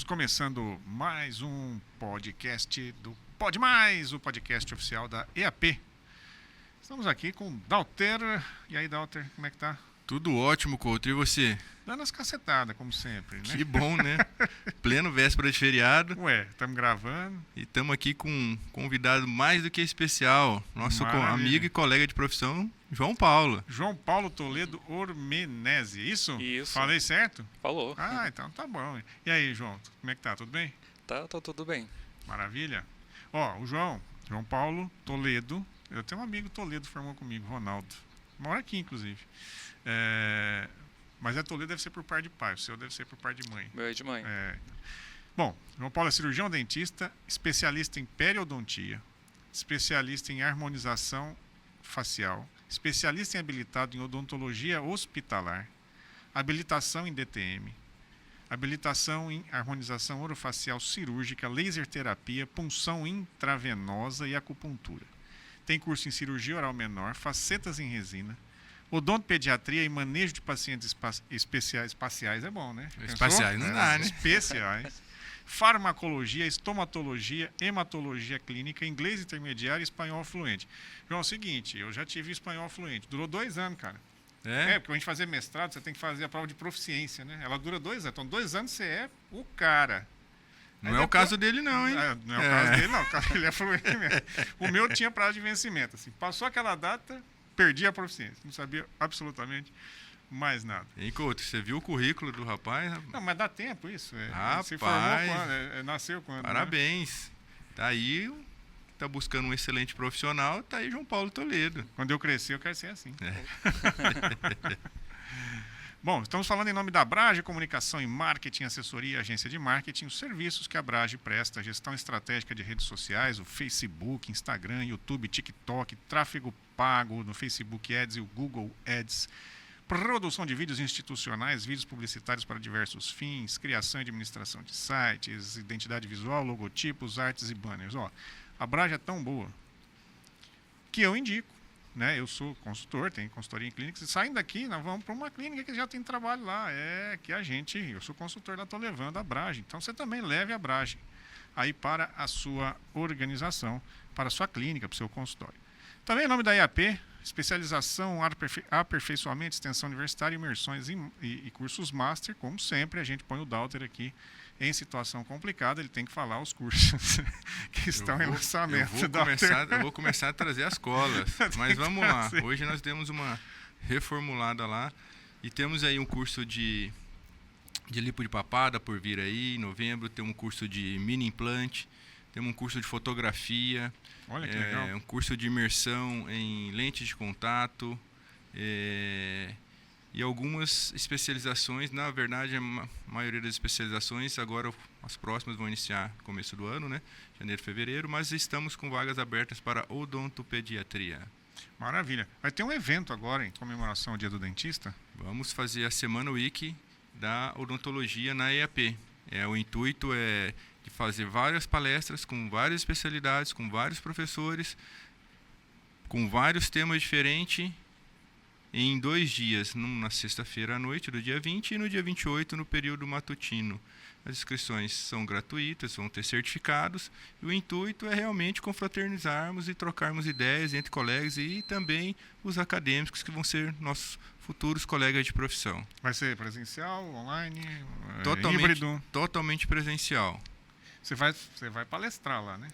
começando mais um podcast do Pode Mais, o podcast oficial da EAP. Estamos aqui com o Dalter. E aí, Dalter, como é que tá? Tudo ótimo, Couto. E você? Dando as cacetadas, como sempre, né? Que bom, né? Pleno véspera de feriado. Ué, estamos gravando. E estamos aqui com um convidado mais do que especial. Nosso amigo e colega de profissão, João Paulo. João Paulo Toledo Ormenese, isso? Isso. Falei certo? Falou. Ah, então tá bom. E aí, João, como é que tá? Tudo bem? Tá tudo bem. Maravilha. Ó, o João Paulo Toledo, eu tenho um amigo Toledo que formou comigo, Ronaldo. Mora aqui, inclusive. Mas Toledo deve ser por par de pai, o seu deve ser por par de mãe. Meu é de mãe. Bom, João Paulo é cirurgião dentista, especialista em periodontia, especialista em harmonização facial, especialista em habilitado em odontologia hospitalar, habilitação em DTM, habilitação em harmonização orofacial cirúrgica, laser terapia, punção intravenosa e acupuntura. Tem curso em cirurgia oral menor, facetas em resina, odontopediatria e manejo de pacientes espaciais é bom, né? Espaciais não dá, né? Especiais. Farmacologia, estomatologia, hematologia clínica, inglês intermediário e espanhol fluente. João, é o seguinte, eu já tive espanhol fluente. Durou 2 anos, cara. Porque a gente fazer mestrado, você tem que fazer a prova de proficiência, né? Ela dura 2 anos. Então, 2 anos você é o cara. Não é o caso dele, não, hein? Não é o caso dele, não. O caso dele é fluente mesmo. O meu tinha prazo de vencimento. Assim, passou aquela data, perdi a proficiência. Não sabia absolutamente mais nada. Hein, Couto, você viu o currículo do rapaz? Não, mas dá tempo isso. Rapaz, se formou quando? Nasceu quando? Parabéns. Né? Tá aí, tá buscando um excelente profissional, tá aí João Paulo Toledo. Quando eu crescer, eu quero ser assim. Bom, estamos falando em nome da Abrage, comunicação e marketing, assessoria, agência de marketing, os serviços que a Abrage presta, gestão estratégica de redes sociais, o Facebook, Instagram, YouTube, TikTok, tráfego pago no Facebook Ads e o Google Ads, produção de vídeos institucionais, vídeos publicitários para diversos fins, criação e administração de sites, identidade visual, logotipos, artes e banners. Ó, a Abrage é tão boa que eu indico. Né? Eu sou consultor, tenho consultoria em clínicas, e saindo daqui, nós vamos para uma clínica que já tem trabalho lá. Eu sou consultor lá, estou levando a Abrage. Então você também leve a Abrage aí para a sua organização, para a sua clínica, para o seu consultório. Também em nome da EAP, especialização, aperfeiçoamento, extensão universitária, imersões e cursos master. Como sempre, a gente põe o Dalter aqui em situação complicada, ele tem que falar os cursos que estão em lançamento. Eu vou começar a trazer as colas, mas vamos lá. Hoje nós temos uma reformulada lá e temos aí um curso de lipo de papada por vir aí em novembro, tem um curso de mini implante, temos um curso de fotografia, olha que legal. Um curso de imersão em lentes de contato, e algumas especializações. Na verdade, a maioria das especializações, agora as próximas vão iniciar no começo do ano, né? Janeiro, fevereiro, mas estamos com vagas abertas para odontopediatria. Maravilha. Vai ter um evento agora em comemoração ao Dia do Dentista? Vamos fazer a Semana Wiki da odontologia na EAP. O intuito é de fazer várias palestras com várias especialidades, com vários professores, com vários temas diferentes, em 2 dias, na sexta-feira à noite, do dia 20, e no dia 28, no período matutino. As inscrições são gratuitas, vão ter certificados, e o intuito é realmente confraternizarmos e trocarmos ideias entre colegas e também os acadêmicos que vão ser nossos futuros colegas de profissão. Vai ser presencial, online, híbrido? Híbrido? Totalmente presencial. Você vai palestrar lá, né?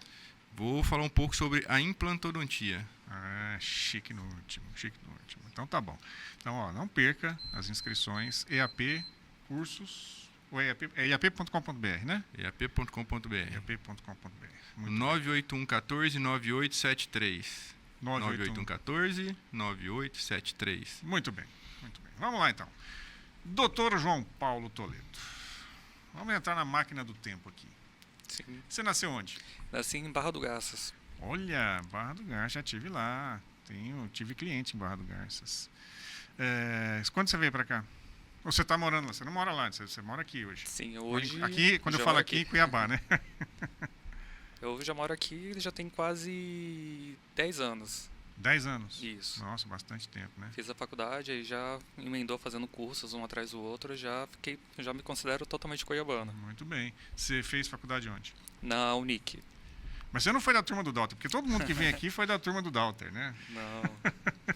Vou falar um pouco sobre a implantodontia. Chique no último. Então tá bom. Então, ó, não perca as inscrições, EAP, cursos, eap.com.br, né? eap.com.br. eap.com.br. 98114-9873. 98114-9873. Muito bem. Vamos lá, então. Doutor João Paulo Toledo. Vamos entrar na máquina do tempo aqui. Sim. Você nasceu onde? Nasci em Barra do Garças. Olha, Barra do Garças, já estive lá. Tive cliente em Barra do Garças. Quando você veio para cá? Ou você está morando lá? Você não mora lá, você mora aqui hoje. Sim, hoje... Aqui, quando eu falo aqui, em Cuiabá, né? Eu já moro aqui, já tem quase 10 anos. 10 anos? Isso. Nossa, bastante tempo, né? Fiz a faculdade, aí já emendou fazendo cursos um atrás do outro, já me considero totalmente cuiabano. Muito bem. Você fez faculdade onde? Na Unic. Mas você não foi da turma do Dalter, porque todo mundo que vem aqui foi da turma do Dalter, né? Não,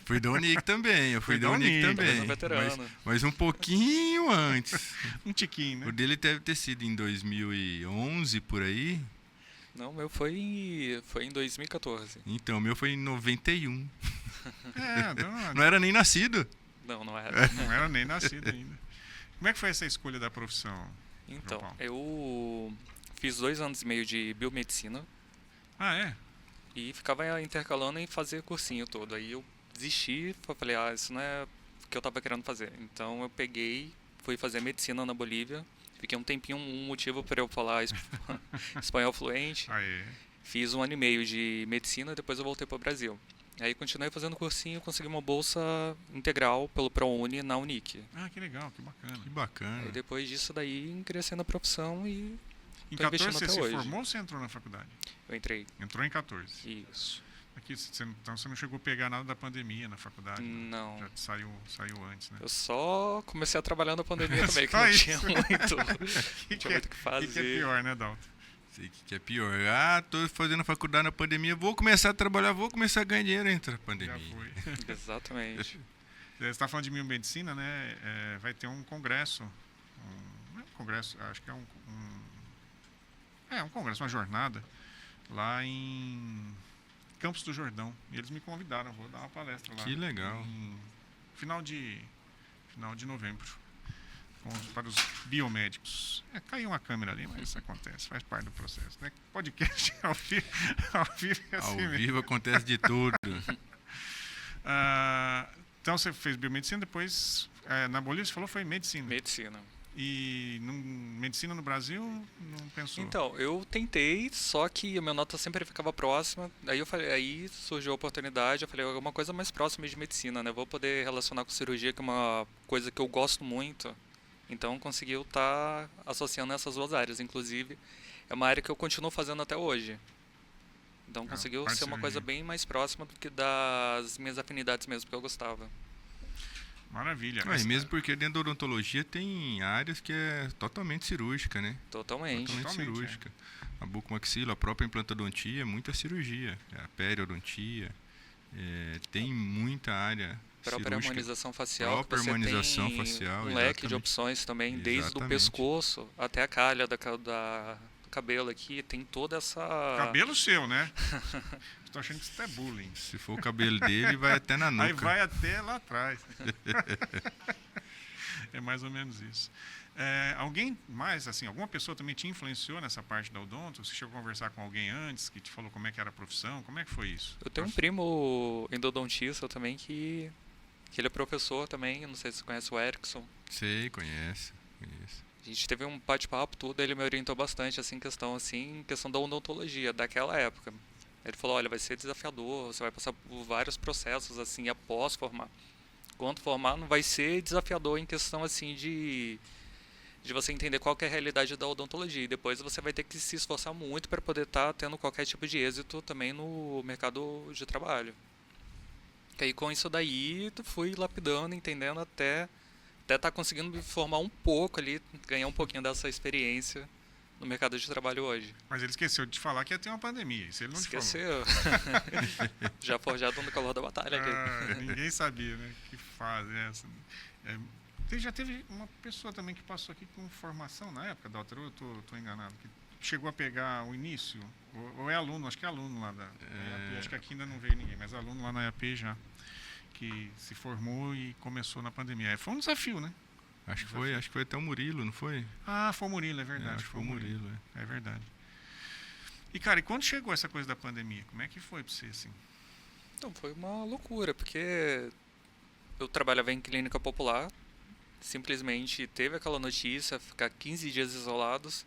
Fui da Unic também, eu fui Foi da da Unic Unic, mas também. um veterano. Mas um pouquinho antes. Um tiquinho, O né? dele deve ter sido em 2011, por aí. Não, o meu foi em 2014. Então, o meu foi em 91. É, Não era nem nascido. Não era. não era nem nascido ainda. Como é que foi essa escolha da profissão? Então, Paulo. eu fiz 2 anos e meio de biomedicina Ah, é? e ficava intercalando em fazer cursinho todo. Aí eu desisti, falei, isso não é o que eu tava querendo fazer. Então eu peguei, fui fazer medicina na Bolívia. Fiquei um tempinho, um motivo para eu falar espanhol fluente. Ah, é. Fiz 1 ano e meio de medicina, depois eu voltei para o Brasil. Aí continuei fazendo cursinho, consegui uma bolsa integral pelo ProUni na Unic. Ah, que legal, que bacana. Que bacana. Aí depois disso daí ingressei na profissão e Em tô 14 investindo você até se hoje. formou ou você entrou na faculdade? Eu entrei. Entrou em 14. Isso. Aqui, então você não chegou a pegar nada da pandemia na faculdade? Não. Já saiu antes, né? Eu só comecei a trabalhar na pandemia também, que Só não isso. tinha muito, não tinha muito o que O fazer. que é pior, né, Dalton? Sei o que é pior. Tô fazendo faculdade na pandemia, vou começar a trabalhar, vou começar a ganhar dinheiro entre a Já pandemia. foi. Exatamente. Você está falando de biomedicina, né? Vai ter um congresso. Não é um congresso, acho que é um congresso, uma jornada, lá em Campos do Jordão. E eles me convidaram, vou dar uma palestra lá. Que legal. Em final de novembro. Para os biomédicos. Caiu uma câmera ali, mas isso acontece, faz parte do processo. Né? Podcast ao vivo é assim Ao mesmo. vivo acontece de tudo. Então você fez biomedicina, depois na Bolívia você falou foi medicina. Medicina. E medicina no Brasil não pensou? Então, eu tentei, só que a minha nota sempre ficava próxima. Aí surgiu a oportunidade, eu falei, alguma coisa mais próxima de medicina, né? Vou poder relacionar com cirurgia, que é uma coisa que eu gosto muito. Então conseguiu estar associando essas duas áreas. Inclusive, é uma área que eu continuo fazendo até hoje. Então conseguiu parte ser uma cirurgia. coisa bem mais próxima do que das minhas afinidades mesmo que eu gostava. Maravilha. E mesmo porque dentro da odontologia tem áreas que é totalmente cirúrgica, né? Totalmente. Totalmente Totalmente, cirúrgica. A bucomaxila, a própria implantodontia, muita cirurgia. A periodontia. Tem muita área Própria cirúrgica. harmonização facial, Própria que você harmonização tem facial, um leque de exatamente. opções também, desde o Exatamente. pescoço até a calha do cabelo aqui, tem toda essa... Cabelo seu, né? Estou achando que isso é bullying. Se for o cabelo dele, vai até na nuca. Aí vai até lá atrás. É mais ou menos isso. Alguém mais, assim, alguma pessoa também te influenciou nessa parte da odonto? Você chegou a conversar com alguém antes que te falou como é que era a profissão? Como é que foi isso? Eu tenho um primo endodontista também que ele é professor também, eu não sei se você conhece o Erickson. Sei, conhece. A gente teve um bate-papo, tudo, ele me orientou bastante assim, questão da odontologia daquela época. Ele falou, olha, vai ser desafiador, você vai passar por vários processos assim após formar. Quando formar, não vai ser desafiador em questão assim de você entender qual que é a realidade da odontologia. E depois você vai ter que se esforçar muito para poder estar tendo qualquer tipo de êxito também no mercado de trabalho. E aí com isso daí, eu fui lapidando, entendendo até estar conseguindo me formar um pouco ali, ganhar um pouquinho dessa experiência no mercado de trabalho hoje. Mas ele esqueceu de te falar que ia ter uma pandemia. Isso ele não te falou. Esqueceu. Já forjado no calor da batalha aqui. Ninguém sabia, né? Que fase é essa. Já teve uma pessoa também que passou aqui com formação na época, Doutor, eu tô enganado, que chegou a pegar o início, ou é aluno, acho que é aluno lá da EAP, acho que aqui ainda não veio ninguém, mas aluno lá na EAP já, que se formou e começou na pandemia. Foi um desafio, né? Acho que foi até o Murilo, não foi? Ah, foi o Murilo, é verdade. Acho que foi o Murilo. É verdade. E, cara, e quando chegou essa coisa da pandemia, como é que foi pra você, assim? Então, foi uma loucura, porque eu trabalhava em clínica popular, simplesmente teve aquela notícia, ficar 15 dias isolados.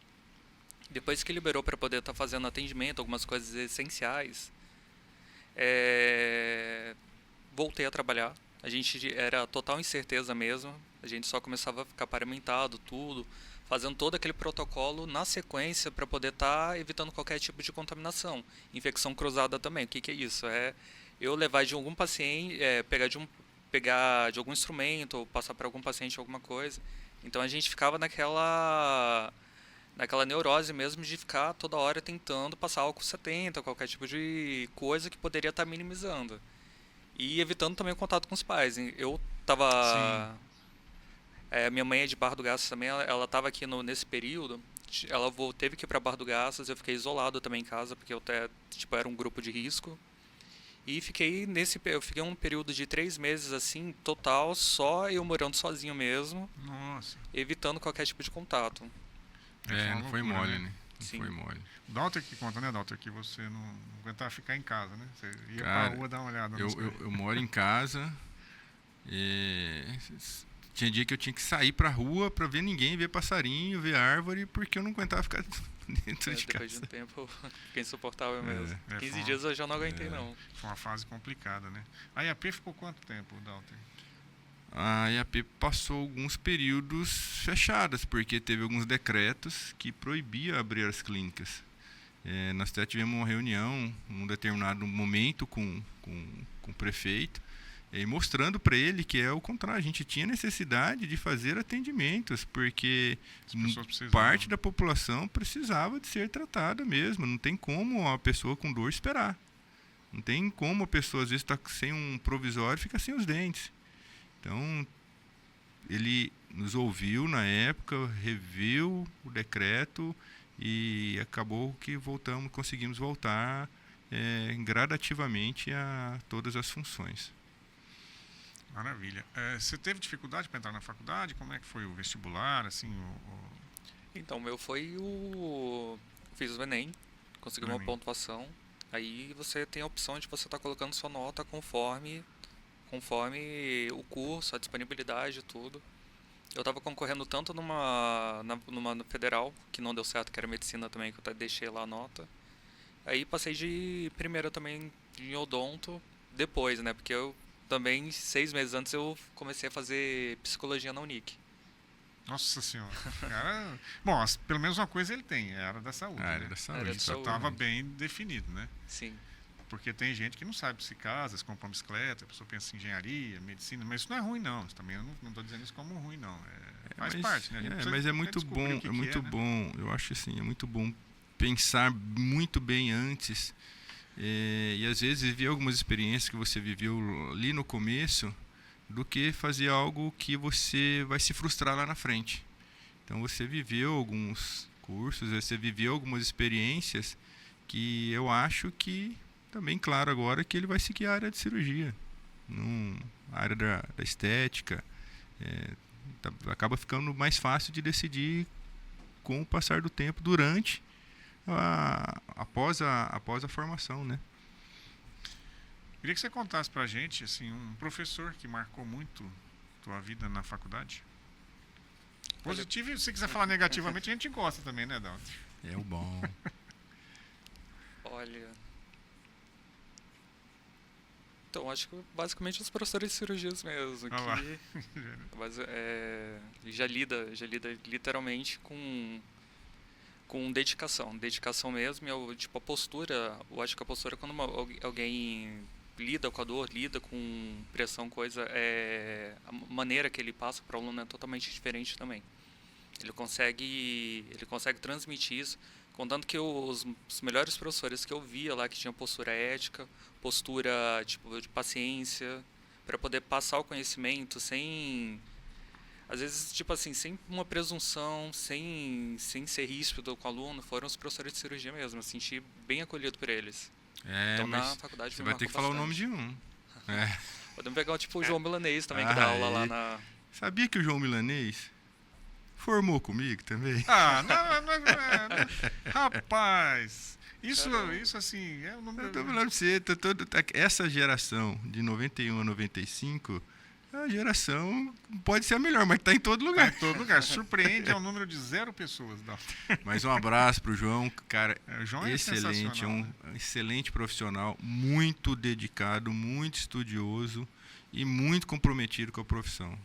Depois que liberou para poder estar fazendo atendimento, algumas coisas essenciais, voltei a trabalhar. A gente era total incerteza mesmo, a gente só começava a ficar paramentado, tudo, fazendo todo aquele protocolo na sequência para poder estar evitando qualquer tipo de contaminação. Infecção cruzada também, o que é isso? É eu levar de algum paciente, pegar de algum instrumento, ou passar para algum paciente alguma coisa. Então a gente ficava naquela neurose mesmo de ficar toda hora tentando passar álcool 70, qualquer tipo de coisa que poderia estar minimizando. E evitando também o contato com os pais. Eu Sim. tava. Minha mãe é de Barra do Garças também, ela estava aqui nesse período. Ela teve que ir para Barra do Garças, eu fiquei isolado também em casa, porque eu tipo, era um grupo de risco. E eu fiquei um período de 3 meses assim, total, só eu morando sozinho mesmo, Nossa. evitando qualquer tipo de contato. É, foi uma Não foi loucura, mole, né? né? Não Sim. foi mole. O Dalter que conta, né, Dalter, que você não aguentava ficar em casa, né? Você ia pra Cara, rua dar uma olhada eu, nos eu, coisas. eu moro em casa e tinha dia que eu tinha que sair pra rua pra ver ninguém, ver passarinho, ver árvore, porque eu não aguentava ficar dentro de Depois de casa. um tempo, fica insuportável mesmo. É, 15 dias eu já não aguentei, não. Foi uma fase complicada, né? A IAP ficou quanto tempo, Dalter? A IAP passou alguns períodos fechadas, porque teve alguns decretos que proibiam abrir as clínicas. Nós até tivemos uma reunião, num determinado momento, com o prefeito, e mostrando para ele que é o contrário, a gente tinha necessidade de fazer atendimentos, porque As pessoas precisavam. parte da população precisava de ser tratada mesmo, não tem como a pessoa com dor esperar. Não tem como a pessoa, às vezes, está sem um provisório e fica sem os dentes. Então, ele nos ouviu na época, reviu o decreto e acabou que conseguimos voltar gradativamente a todas as funções. Maravilha. Você teve dificuldade para entrar na faculdade? Como é que foi o vestibular, assim, Então, o meu foi fiz o Enem, consegui uma Enem? pontuação. Aí você tem a opção de você estar colocando sua nota conforme o curso, a disponibilidade e tudo. Eu estava concorrendo tanto numa federal, que não deu certo, que era medicina também, que eu deixei lá a nota. Aí passei de primeira também em odonto, depois, né? Porque eu também, 6 meses antes, eu comecei a fazer psicologia na Unic. Nossa senhora. Cara, bom, pelo menos uma coisa ele tem, é a área da saúde. A área né? da saúde. Área da Já saúde. estava bem definido, né? Sim. Porque tem gente que não sabe se casa, se compra uma bicicleta, a pessoa pensa em engenharia, medicina, mas isso não é ruim não. Isso também eu não estou dizendo isso como ruim não. Faz parte, né? A gente precisa Mas é muito descobrir bom, o que é que muito né? bom. Eu acho assim, é muito bom pensar muito bem antes. E às vezes viver algumas experiências que você viveu ali no começo, do que fazer algo que você vai se frustrar lá na frente. Então você viveu alguns cursos, você viveu algumas experiências que eu acho que também claro agora que ele vai seguir a área de cirurgia, a área da estética. Acaba ficando mais fácil de decidir com o passar do tempo durante após a formação, né? Queria que você contasse pra gente, assim, um professor que marcou muito tua vida na faculdade. Positivo, e se você quiser falar negativamente, a gente gosta também, né, Dalton? É o bom. Olha. Então, acho que basicamente os professores de cirurgias mesmo. Ah lá. Já lida literalmente com dedicação. Dedicação mesmo. Tipo, a postura. Eu acho que a postura, quando alguém lida com a dor, lida com pressão, coisa, a maneira que ele passa para o aluno é totalmente diferente também. Ele consegue transmitir isso, contando que os melhores professores que eu via lá, que tinham postura ética, postura tipo de paciência, para poder passar o conhecimento sem, às vezes, tipo assim, sem uma presunção, sem ser ríspido com o aluno, foram os professores de cirurgia mesmo. Eu senti bem acolhido por eles. Então na faculdade você vai ter que falar bastante. o nome de um. Podemos pegar tipo o João Milanês também, que dá aula lá na... Sabia que o João Milanês formou comigo também? Rapaz, isso assim, é o número... Eu tô falando pra você, essa geração de 91 a 95, a geração pode ser a melhor, mas tá em todo lugar. Tá em todo lugar, surpreende, é um número de 0 pessoas. Mas um abraço pro João, cara, o João é excelente, é um excelente profissional, muito dedicado, muito estudioso e muito comprometido com a profissão.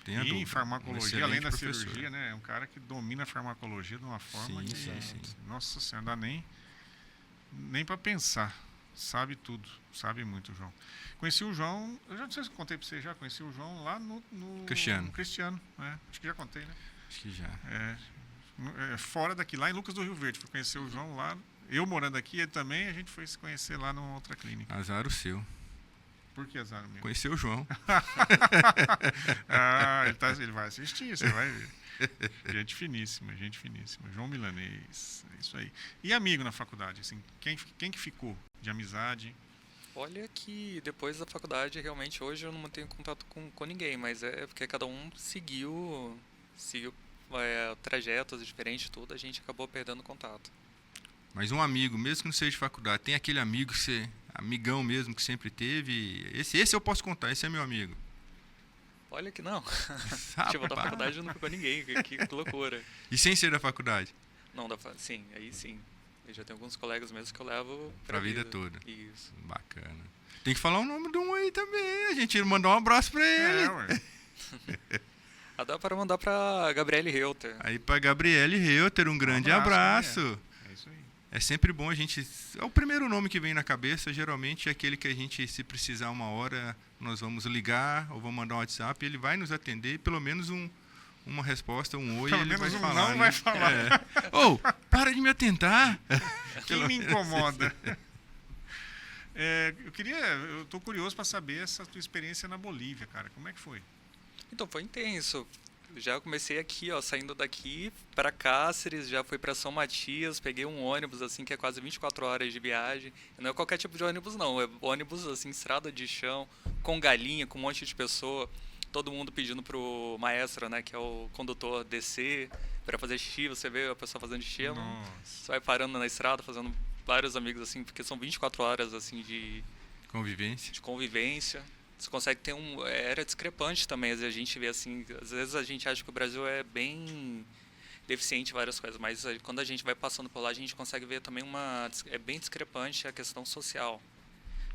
E em farmacologia, além da cirurgia, né? É um cara que domina a farmacologia de uma forma sim. Nossa senhora, não dá nem para pensar. Sabe tudo, sabe muito o João. Conheci o João, eu já não sei se eu contei pra você já, conheci o João lá no Cristiano, né? Acho que já contei, né? Acho que já. Fora daqui, lá em Lucas do Rio Verde, fui conhecer o João lá, eu morando aqui, ele também, a gente foi se conhecer lá numa outra clínica. Azar o seu. Por que azar o meu? Conheceu o João. Ele vai assistir, você vai ver. Gente finíssima. João Milanês, é isso aí. E amigo na faculdade, assim, quem que ficou de amizade? Olha que depois da faculdade, realmente, hoje eu não mantenho contato com ninguém, mas é porque cada um seguiu trajetos diferentes, tudo, a gente acabou perdendo contato. Mas um amigo, mesmo que não seja de faculdade, tem aquele amigo que você, amigão mesmo, que sempre teve. Esse eu posso contar, esse é meu amigo. Olha que não. Tipo, da faculdade não ficou ninguém, que loucura. E sem ser da faculdade? Não, sim, aí sim. Eu já tenho alguns colegas mesmo que eu levo pra vida toda. Isso. Bacana. Tem que falar o nome de um aí também. A gente mandou um abraço pra ele. Ué. Dá para mandar pra Gabriele Reuter. Aí pra Gabriele Reuter, um grande abraço. É isso aí. É sempre bom a gente... É o primeiro nome que vem na cabeça, geralmente é aquele que a gente, se precisar uma hora, nós vamos ligar ou vamos mandar um WhatsApp, ele vai nos atender, pelo menos uma resposta, um oi, pelo ele vai menos falar. Não vai falar. Para de me atentar. Quem me incomoda? Eu tô curioso para saber essa tua experiência na Bolívia, cara. Como é que foi? Então, foi intenso. Já comecei aqui, ó, saindo daqui para Cáceres, já fui para São Matias, peguei um ônibus, assim, que é quase 24 horas de viagem. Não é qualquer tipo de ônibus, não. É ônibus, assim, estrada de chão, com galinha, com um monte de pessoa. Todo mundo pedindo pro maestro, né, que é o condutor, descer para fazer xixi. Você vê a pessoa fazendo xixi, você vai parando na estrada, fazendo vários amigos, assim, porque são 24 horas, assim, de convivência. Você consegue ter era discrepante também, às vezes a gente vê assim, às vezes a gente acha que o Brasil é bem deficiente em várias coisas, mas quando a gente vai passando por lá, a gente consegue ver também é bem discrepante a questão social.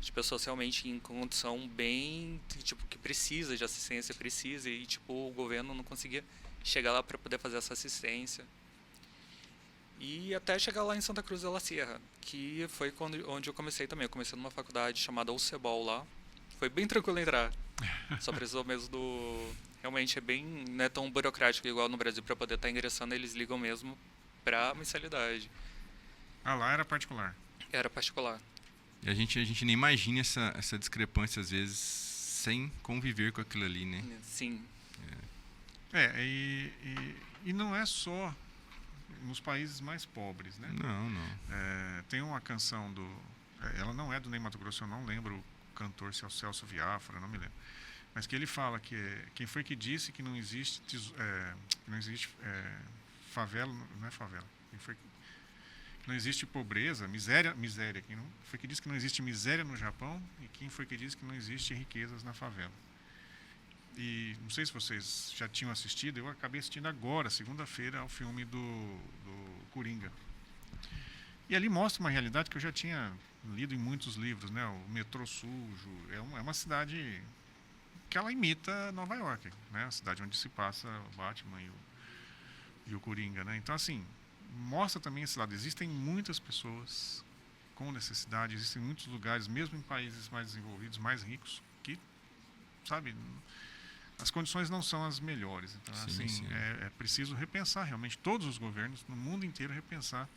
De pessoas realmente em condição bem, tipo, que precisa de assistência, e tipo, o governo não conseguia chegar lá para poder fazer essa assistência. E até chegar lá em Santa Cruz de la Sierra, que foi onde eu comecei também. Eu comecei numa faculdade chamada UCEBOL lá. Foi bem tranquilo entrar. Só precisou mesmo realmente não é tão burocrático igual no Brasil para poder estar ingressando, eles ligam mesmo para mensalidade. Lá era particular? Era particular. E a gente nem imagina essa discrepância, às vezes, sem conviver com aquilo ali, né? Sim. E não é só nos países mais pobres, né? Não. Tem uma canção ela não é do Ney Matogrosso, eu não lembro o cantor, se é o Celso Viafra, não me lembro. Mas que ele fala que quem foi que disse que não existe favela, não é favela. Quem foi que não existe pobreza, miséria. Quem foi que disse que não existe miséria no Japão e quem foi que disse que não existe riquezas na favela. E não sei se vocês já tinham assistido, eu acabei assistindo agora, segunda-feira, ao filme do Coringa. E ali mostra uma realidade que eu já tinha lido em muitos livros, né? O metrô sujo, é uma cidade que ela imita Nova York, né? A cidade onde se passa o Batman e o Coringa, né? Então, assim, mostra também esse lado. Existem muitas pessoas com necessidade, existem muitos lugares, mesmo em países mais desenvolvidos, mais ricos, que, sabe, as condições não são as melhores. Então, sim. É preciso repensar realmente, todos os governos no mundo inteiro repensar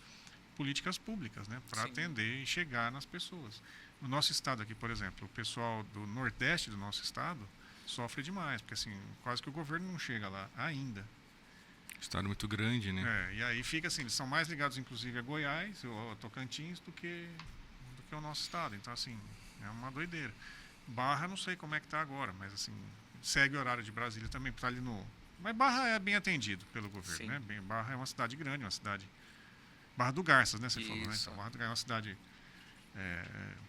políticas públicas, né, para atender e chegar nas pessoas. No nosso estado aqui, por exemplo, o pessoal do nordeste do nosso estado sofre demais, porque assim, quase que o governo não chega lá ainda. Estado muito grande, né? E aí fica assim, eles são mais ligados inclusive a Goiás ou a Tocantins do que o nosso estado. Então, assim, é uma doideira. Barra, não sei como é que está agora, mas assim, segue o horário de Brasília também, está ali no... Mas Barra é bem atendido pelo governo, né? Barra é uma cidade grande, uma cidade... Barra do Garças, né? Você falou, né? Então, Barra do Garças é uma cidade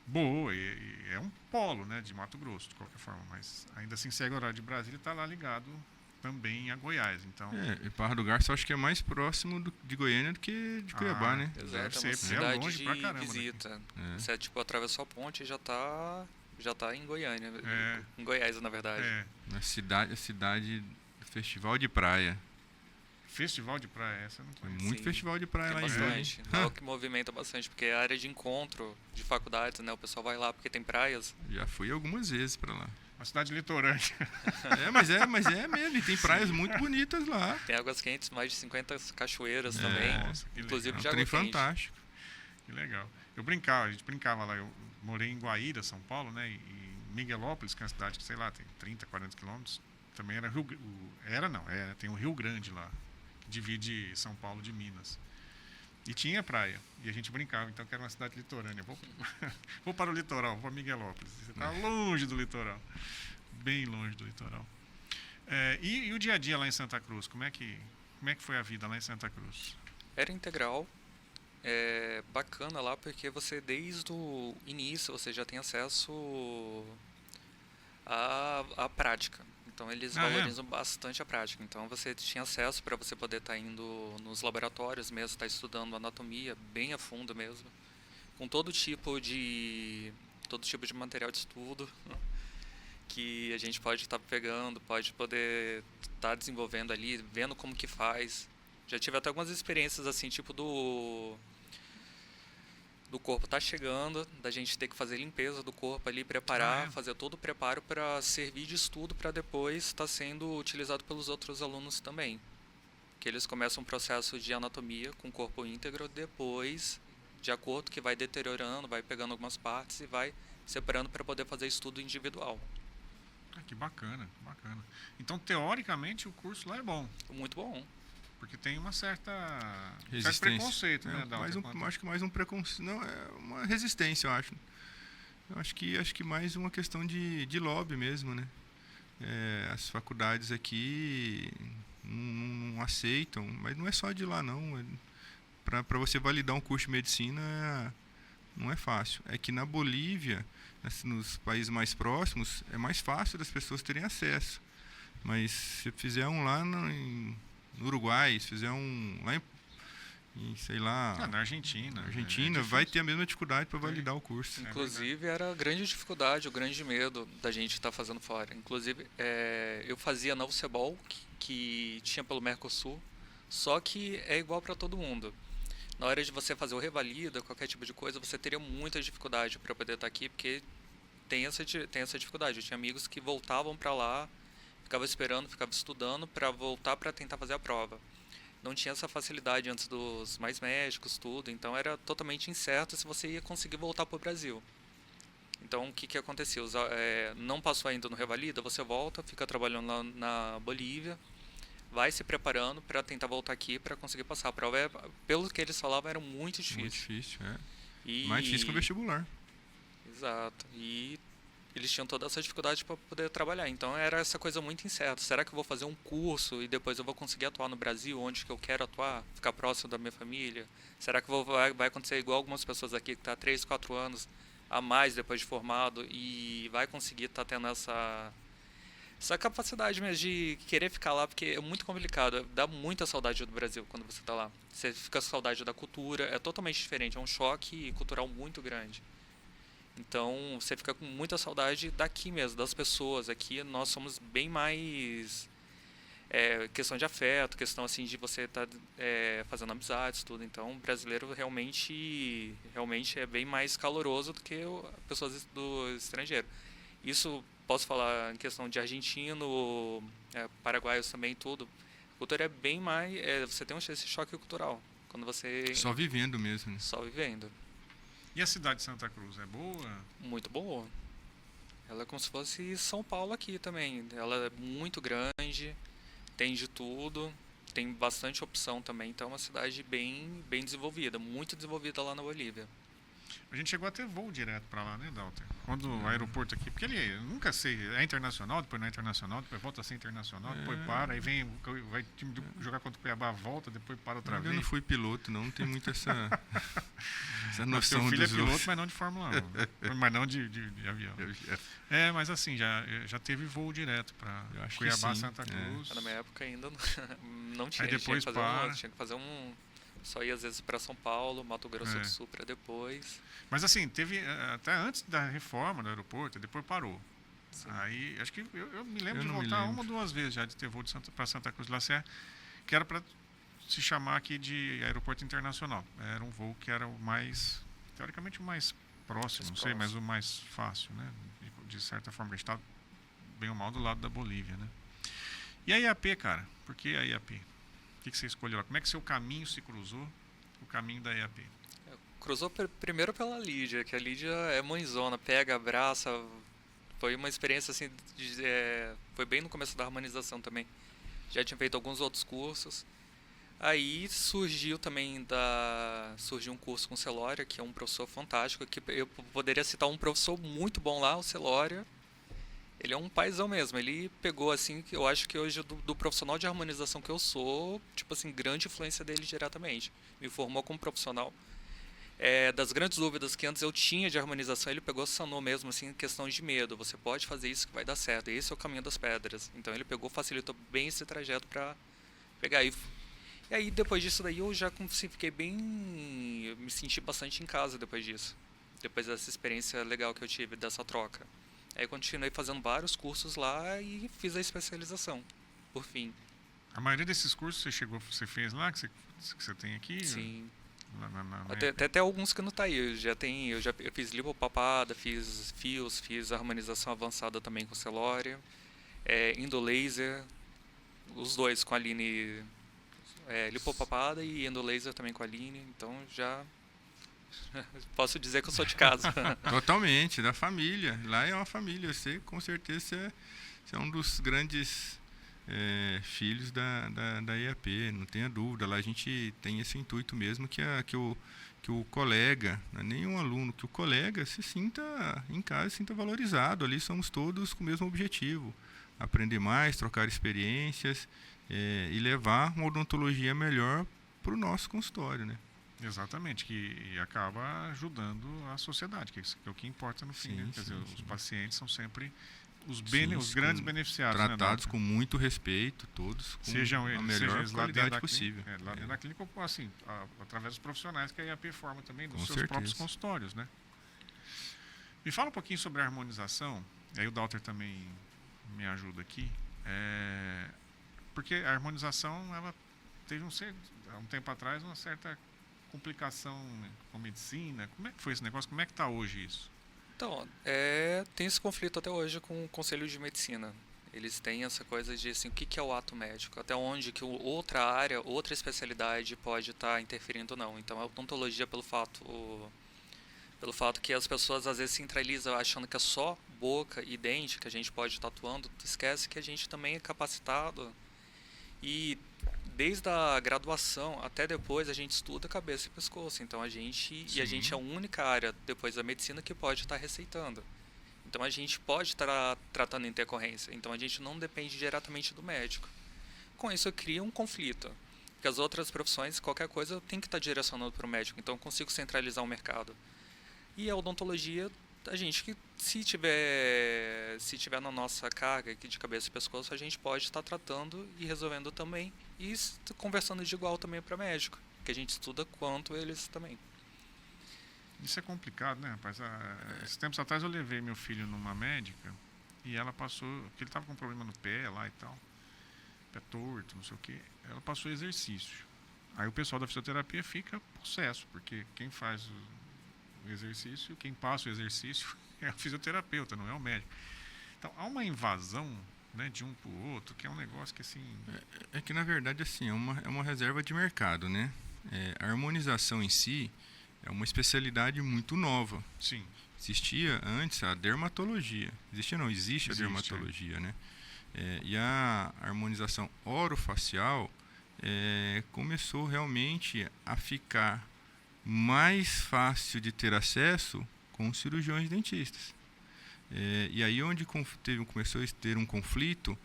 boa e é um polo, né? De Mato Grosso, de qualquer forma. Mas ainda assim segue o horário de Brasília e está lá ligado também a Goiás. Então... e Barra do Garças eu acho que é mais próximo de Goiânia do que de Cuiabá, né? Exato, é uma cidade longe pra caramba, visita. Você tipo, atravessou a ponte e já tá em Goiânia. Em Goiás, na verdade. A cidade do Festival de Praia. Festival de praia, essa eu não Tem conheço. muito Sim, festival de praia tem lá em Juiz. bastante. É o que movimenta bastante, porque é a área de encontro de faculdades, né? O pessoal vai lá porque tem praias. Já fui algumas vezes para lá. Uma cidade litorânea. Mas é mesmo, e tem praias muito bonitas lá. Tem águas quentes, mais de 50 cachoeiras É. também. Nossa, que Inclusive É um de trem água quente. fantástico. Que legal. A gente brincava lá. Eu morei em Guaíra, São Paulo, né? E Miguelópolis, que é uma cidade que, sei lá, tem 30, 40 quilômetros. Também era tem o Rio Grande lá, que divide São Paulo de Minas. E tinha praia. E a gente brincava, então, que era uma cidade litorânea. Vou para o litoral, vou para Miguelópolis. Você está longe do litoral. Bem longe do litoral. E o dia a dia lá em Santa Cruz? Como é que foi a vida lá em Santa Cruz? Era integral. É bacana lá porque você, desde o início, você já tem acesso à prática. Então, eles valorizam bastante a prática. Então, você tinha acesso para você poder estar indo nos laboratórios mesmo, estar estudando anatomia bem a fundo mesmo, com todo tipo de material de estudo que a gente pode estar pegando, pode poder estar desenvolvendo ali, vendo como que faz. Já tive até algumas experiências assim, tipo do corpo tá chegando, da gente ter que fazer limpeza do corpo ali, preparar, fazer todo o preparo para servir de estudo para depois estar sendo utilizado pelos outros alunos também. Que eles começam um processo de anatomia com o corpo íntegro, depois, de acordo que vai deteriorando, vai pegando algumas partes e vai separando para poder fazer estudo individual. Que bacana, que bacana. Então, teoricamente, o curso lá é bom. Muito bom. Porque tem uma certo Resistência. preconceito, né? Acho que mais um preconceito. Não, é uma resistência, eu acho. Eu acho que mais uma questão de lobby mesmo, né? As faculdades aqui não aceitam, mas não é só de lá, não. Para você validar um curso de medicina não é fácil. É que na Bolívia, nos países mais próximos, é mais fácil das pessoas terem acesso. Mas se fizer um lá no Uruguai, se fizer um lá sei lá, na Argentina. Vai ter a mesma dificuldade para validar o curso. Inclusive, era a grande dificuldade, o grande medo da gente estar fazendo fora. Inclusive, eu fazia na UCEBOL, que tinha pelo Mercosul, só que é igual para todo mundo. Na hora de você fazer o revalida, qualquer tipo de coisa, você teria muita dificuldade para poder estar aqui, porque tem essa dificuldade. Eu tinha amigos que voltavam para lá, ficava esperando, ficava estudando para voltar para tentar fazer a prova. Não tinha essa facilidade antes dos mais médicos, tudo. Então era totalmente incerto se você ia conseguir voltar para o Brasil. Então o que aconteceu? Não passou ainda no revalida, você volta, fica trabalhando lá na Bolívia, vai se preparando para tentar voltar aqui para conseguir passar. A prova, pelo que eles falavam, era muito difícil. Muito difícil, mais difícil que o vestibular. Exato. E eles tinham toda essa dificuldade para poder trabalhar. Então era essa coisa muito incerta. Será que eu vou fazer um curso e depois eu vou conseguir atuar no Brasil, onde que eu quero atuar, ficar próximo da minha família? Será que vai acontecer igual algumas pessoas aqui que está 3, 4 anos a mais depois de formado e vai conseguir estar tendo essa capacidade mesmo de querer ficar lá, porque é muito complicado. Dá muita saudade do Brasil quando você está lá. Você fica com saudade da cultura, é totalmente diferente, é um choque cultural muito grande. Então, você fica com muita saudade daqui mesmo, das pessoas. Aqui nós somos bem mais questão de afeto, questão assim de você estar fazendo amizades, tudo. Então, o brasileiro realmente é bem mais caloroso do que pessoas do estrangeiro. Isso posso falar em questão de argentino, paraguaios também, tudo. A cultura é bem mais... você tem esse choque cultural. Quando você... Só vivendo mesmo, né? Só vivendo. E a cidade de Santa Cruz é boa? Muito boa. Ela é como se fosse São Paulo aqui também. Ela é muito grande, tem de tudo, tem bastante opção também. Então é uma cidade bem desenvolvida, muito desenvolvida lá na Bolívia. A gente chegou a ter voo direto para lá, né, Dalton? Quando o aeroporto aqui, porque ele, nunca sei, é internacional, depois não é internacional, depois volta a ser internacional, depois para, aí vai time jogar contra o Cuiabá, volta, depois para outra vez. Eu não fui piloto, não tem muito essa noção. Seu filho é piloto, mas não de Fórmula 1, mas não de avião. Mas assim, já teve voo direto para Cuiabá, Santa Cruz. Na minha época ainda não tinha. Aí depois tinha que fazer um... Só ia às vezes para São Paulo, Mato Grosso do Sul para depois. Mas assim, teve até antes da reforma do aeroporto, depois parou. Sim. Aí, acho que eu me lembro de voltar uma ou duas vezes já de ter voo para Santa Cruz do La Serra. que era para se chamar aqui de aeroporto internacional. Era um voo que era o mais, teoricamente, o mais próximo, não sei, mas o mais fácil, né? De certa forma, a gente está bem ou mal do lado da Bolívia, né? E a IAP, cara? Por que a IAP? O que você escolheu lá? Como é que seu caminho se cruzou, o caminho da IAP? Cruzou primeiro pela Lídia, que a Lídia é mãezona, pega, abraça. Foi uma experiência assim, foi bem no começo da harmonização também. Já tinha feito alguns outros cursos. Aí surgiu um curso com o Celória, que é um professor fantástico, que eu poderia citar um professor muito bom lá, o Celória. Ele é um paizão mesmo, ele pegou assim, que eu acho que hoje do profissional de harmonização que eu sou, tipo assim, grande influência dele diretamente. Me formou como profissional. Das grandes dúvidas que antes eu tinha de harmonização, ele pegou, sanou mesmo assim, questão de medo. Você pode fazer isso que vai dar certo. Esse é o caminho das pedras. Então ele pegou, facilitou bem esse trajeto para pegar. E aí depois disso daí eu já fiquei bem, eu me senti bastante em casa depois disso. Depois dessa experiência legal que eu tive, dessa troca. Aí continuei fazendo vários cursos lá e fiz a especialização, por fim. A maioria desses cursos você fez lá, que você tem aqui? Sim. Na Até alguns que não tá aí. Eu fiz lipopapada, fiz fios, fiz harmonização avançada também com Celória, endolaser, os dois com a Aline, lipopapada e endolaser também com a Aline, então já posso dizer que eu sou de casa. Totalmente, da família. Lá é uma família. Você, com certeza, você é um dos grandes filhos da IAP, não tenha dúvida. Lá a gente tem esse intuito mesmo que o colega, não é nenhum aluno, que o colega se sinta em casa, se sinta valorizado. Ali somos todos com o mesmo objetivo. Aprender mais, trocar experiências e levar uma odontologia melhor para o nosso consultório, né? Exatamente, que acaba ajudando a sociedade, que é o que importa no fim, né? Quer dizer, os pacientes são sempre os grandes beneficiados. Tratados, né, com muito respeito, todos com a melhor qualidade possível. Lá dentro da clínica, assim, através dos profissionais que a IAP forma também, dos Com seus certeza. próprios consultórios, né? Me fala um pouquinho sobre a harmonização, e aí o Dauter também me ajuda aqui, porque a harmonização, ela teve há um tempo atrás uma certa complicação, né, com a medicina. Como é que foi esse negócio? Como é que está hoje isso? Então, tem esse conflito até hoje com o Conselho de Medicina. Eles têm essa coisa de assim, o que é o ato médico, até onde que outra área, outra especialidade pode estar interferindo ou não. Então a odontologia, pelo fato que as pessoas às vezes centralizam achando que é só boca e dente que a gente pode estar atuando, esquece que a gente também é capacitado e desde a graduação até depois a gente estuda cabeça e pescoço. Então a gente é a única área depois da medicina que pode estar receitando. Então a gente pode estar tratando intercorrência. Então a gente não depende diretamente do médico. Com isso cria um conflito. Porque as outras profissões, qualquer coisa, eu tenho que estar direcionando para o médico. Então eu consigo centralizar o mercado. E a odontologia, a gente que se tiver na nossa carga aqui de cabeça e pescoço, a gente pode estar tratando e resolvendo também. E conversando de igual também para médico. Que a gente estuda quanto eles também. Isso é complicado, né, rapaz? Esses tempos atrás eu levei meu filho numa médica e ela passou, porque ele estava com um problema no pé lá e tal, pé torto, não sei o quê. Ela passou exercício. Aí o pessoal da fisioterapia fica possesso, porque quem faz o exercício, quem passa o exercício é o fisioterapeuta, não é o médico. Então há uma invasão, né, de um para o outro, que é um negócio que assim... É que na verdade assim, é uma reserva de mercado, né? A harmonização em si é uma especialidade muito nova. Sim. Existia antes a dermatologia. Existe a dermatologia, né? E a harmonização orofacial começou realmente a ficar mais fácil de ter acesso com os cirurgiões dentistas. E aí onde começou a ter um conflito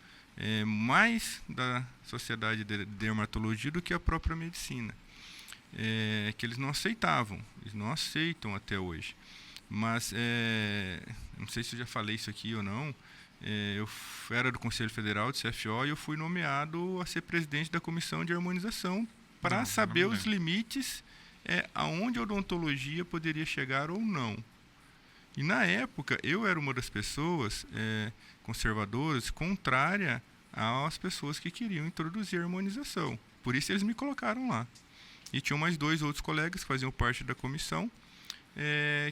mais da sociedade de dermatologia do que a própria medicina. Que eles não aceitavam, eles não aceitam até hoje. Mas, não sei se eu já falei isso aqui ou não, eu era do Conselho Federal de CFO e eu fui nomeado a ser presidente da Comissão de Harmonização para saber os limites aonde a odontologia poderia chegar ou não. E na época, eu era uma das pessoas conservadoras, contrária às pessoas que queriam introduzir a harmonização. Por isso eles me colocaram lá. E tinham mais 2 outros colegas que faziam parte da comissão,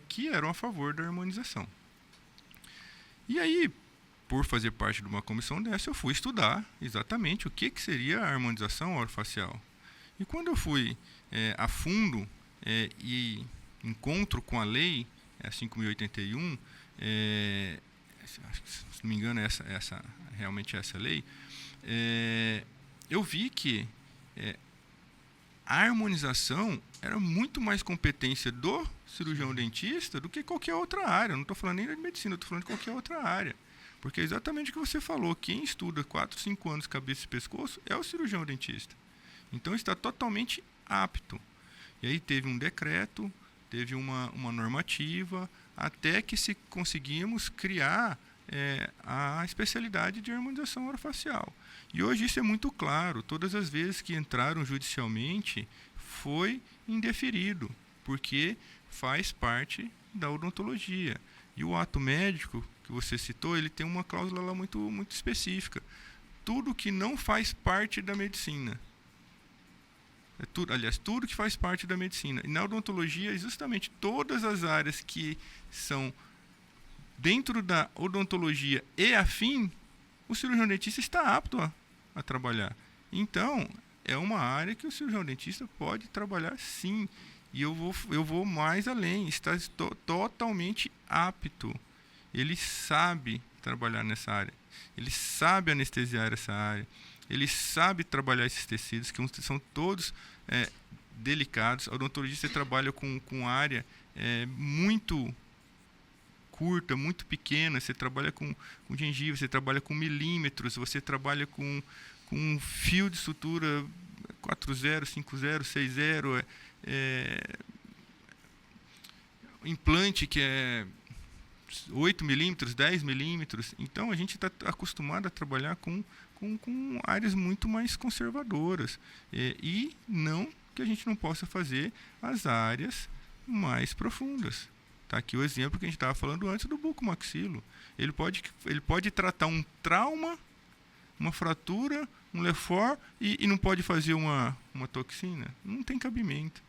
que eram a favor da harmonização. E aí, por fazer parte de uma comissão dessa, eu fui estudar exatamente o que seria a harmonização orofacial. E quando eu fui a fundo e encontro com a lei 5.081, acho que, se não me engano, realmente essa lei, eu vi que a harmonização era muito mais competência do cirurgião dentista do que qualquer outra área. Eu não estou falando nem de medicina, eu estou falando de qualquer outra área. Porque é exatamente o que você falou. Quem estuda 4, 5 anos cabeça e pescoço é o cirurgião dentista. Então está totalmente apto. E aí teve um decreto, teve uma normativa, até que se conseguimos criar a especialidade de harmonização orofacial. E hoje isso é muito claro. Todas as vezes que entraram judicialmente, foi indeferido, porque faz parte da odontologia. E o ato médico que você citou, ele tem uma cláusula lá muito, muito específica. Tudo que não faz parte da medicina. Tudo que faz parte da medicina. E na odontologia, justamente todas as áreas que são dentro da odontologia e afim, o cirurgião dentista está apto a trabalhar. Então, é uma área que o cirurgião dentista pode trabalhar sim. E eu vou mais além, está totalmente apto. Ele sabe trabalhar nessa área. Ele sabe anestesiar essa área. Ele sabe trabalhar esses tecidos, que são todos delicados. A odontologista trabalha com área muito curta, muito pequena. Você trabalha com gengiva, você trabalha com milímetros, você trabalha com um fio de sutura 4.0, 5.0, 6.0, implante que é 8 milímetros, 10 milímetros. Então a gente está acostumado a trabalhar com áreas muito mais conservadoras. E não que a gente não possa fazer as áreas mais profundas. Está aqui o exemplo que a gente estava falando antes do bucomaxilo. Ele pode tratar um trauma, uma fratura, um Lefort e não pode fazer uma toxina. Não tem cabimento.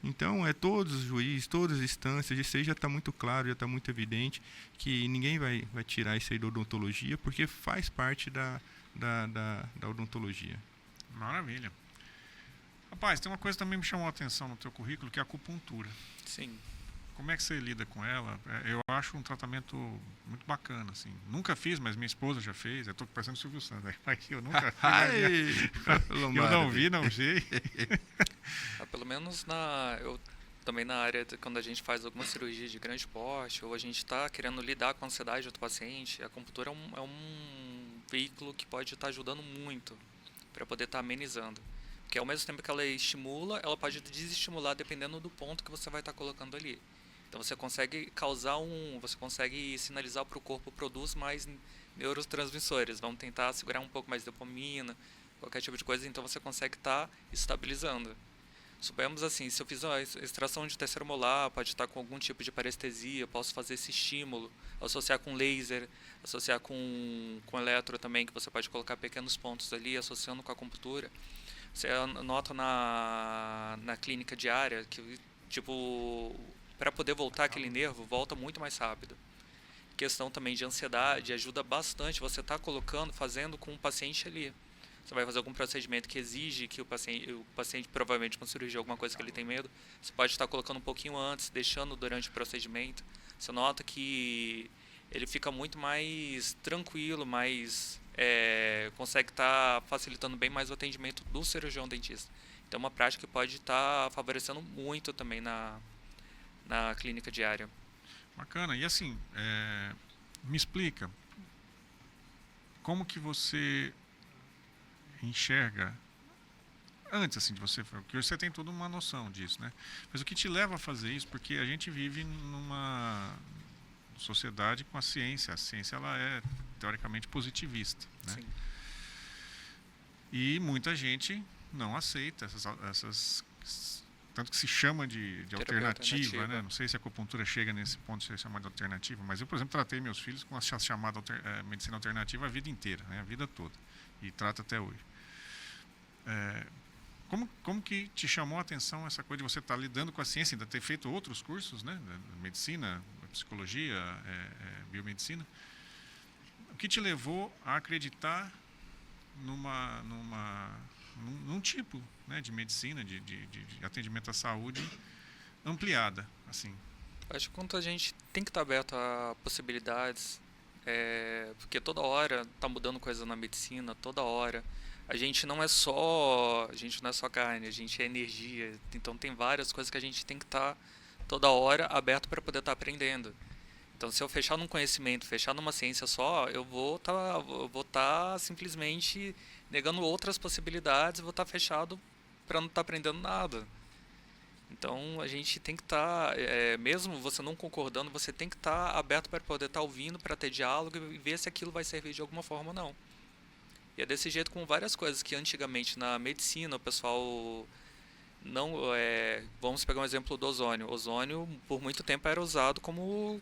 Então, todos os juízes, todas as instâncias, isso aí já está muito claro, já está muito evidente que ninguém vai tirar isso aí da odontologia, porque faz parte da odontologia. Maravilha. Rapaz, tem uma coisa que também me chamou a atenção no teu currículo, que é a acupuntura. Sim. Como é que você lida com ela? Eu acho um tratamento muito bacana, assim. Nunca fiz, mas minha esposa já fez. Eu estou parecendo o Silvio Santos. Eu nunca fiz. Eu não vi, não sei. Pelo menos também na área, quando a gente faz alguma cirurgia de grande porte, ou a gente está querendo lidar com a ansiedade do paciente, a acupuntura é um veículo que pode estar ajudando muito para poder estar amenizando. Porque ao mesmo tempo que ela estimula, ela pode desestimular dependendo do ponto que você vai estar colocando ali. Então você consegue você consegue sinalizar para o corpo produz mais neurotransmissores, vamos tentar segurar um pouco mais de dopamina, qualquer tipo de coisa, então você consegue estar estabilizando. Suponhamos assim, se eu fiz uma extração de terceiro molar, pode estar com algum tipo de parestesia, posso fazer esse estímulo, associar com laser, associar com eletro também, que você pode colocar pequenos pontos ali, associando com a acupuntura. Você nota na clínica diária que, tipo, para poder voltar aquele nervo, volta muito mais rápido. Questão também de ansiedade, ajuda bastante você estar fazendo com o paciente ali. Você vai fazer algum procedimento que exige que o paciente provavelmente com cirurgia, alguma coisa que ele tem medo, você pode estar colocando um pouquinho antes, deixando durante o procedimento. Você nota que ele fica muito mais tranquilo, consegue estar facilitando bem mais o atendimento do cirurgião dentista. Então é uma prática que pode estar favorecendo muito também na clínica diária. Bacana. E assim, me explica, como que você enxerga, antes assim de você, porque você tem toda uma noção disso, né? Mas o que te leva a fazer isso? Porque a gente vive numa sociedade com a ciência ela é teoricamente positivista, né? Sim. E muita gente não aceita essas tanto que se chama de alternativa, né? Não sei se a acupuntura chega nesse ponto de ser chamada de alternativa, mas eu, por exemplo, tratei meus filhos com a chamada medicina alternativa a vida inteira, né? A vida toda, e trato até hoje. Como que te chamou a atenção essa coisa de você estar lidando com a ciência, ainda ter feito outros cursos, né? Medicina, psicologia, biomedicina. O que te levou a acreditar num tipo, né, de medicina, de atendimento à saúde ampliada, assim? Acho que quanto a gente tem que estar aberto a possibilidades, porque toda hora está mudando coisa na medicina, toda hora. A gente não é só carne, a gente é energia. Então tem várias coisas que a gente tem que estar toda hora aberto para poder estar aprendendo. Então se eu fechar num conhecimento, fechar numa ciência só, eu vou estar simplesmente negando outras possibilidades, vou estar fechado para não estar aprendendo nada. Então a gente tem que estar, mesmo você não concordando, você tem que estar aberto para poder estar ouvindo, para ter diálogo e ver se aquilo vai servir de alguma forma ou não. E é desse jeito com várias coisas que antigamente na medicina o pessoal não, vamos pegar um exemplo do ozônio. O ozônio por muito tempo era usado como,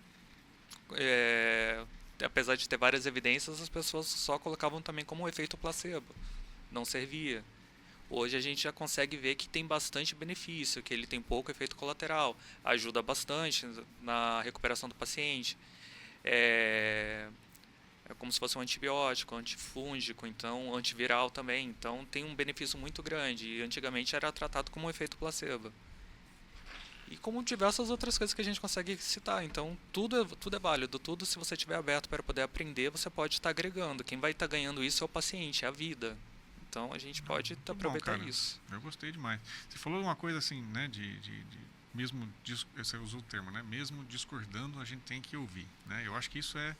apesar de ter várias evidências, as pessoas só colocavam também como um efeito placebo, não servia. Hoje a gente já consegue ver que tem bastante benefício, que ele tem pouco efeito colateral, ajuda bastante na recuperação do paciente. É como se fosse um antibiótico, antifúngico, então antiviral também. Então tem um benefício muito grande. E antigamente era tratado como um efeito placebo. E como diversas outras coisas que a gente consegue citar. Então tudo é válido. Tudo, se você estiver aberto para poder aprender, você pode estar agregando. Quem vai estar ganhando isso é o paciente, é a vida. Então a gente pode aproveitar isso. Eu gostei demais. Você falou uma coisa assim, né, mesmo, você usou o termo, né, mesmo discordando, a gente tem que ouvir, né? Eu acho que isso é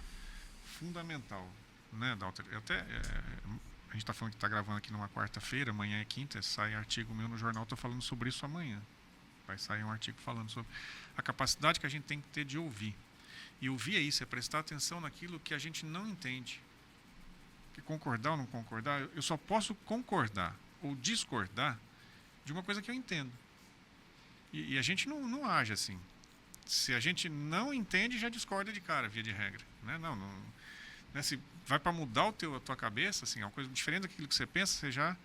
fundamental, né, Dalter? A gente está falando que está gravando aqui numa quarta-feira, amanhã é quinta, sai artigo meu no jornal, estou falando sobre isso amanhã. Vai sair um artigo falando sobre a capacidade que a gente tem que ter de ouvir. E ouvir é isso, é prestar atenção naquilo que a gente não entende. Que concordar ou não concordar, eu só posso concordar ou discordar de uma coisa que eu entendo. E a gente não age assim. Se a gente não entende, já discorda de cara, via de regra. Né? Né? Se vai para mudar a tua cabeça, assim, é uma coisa diferente daquilo que você pensa, você já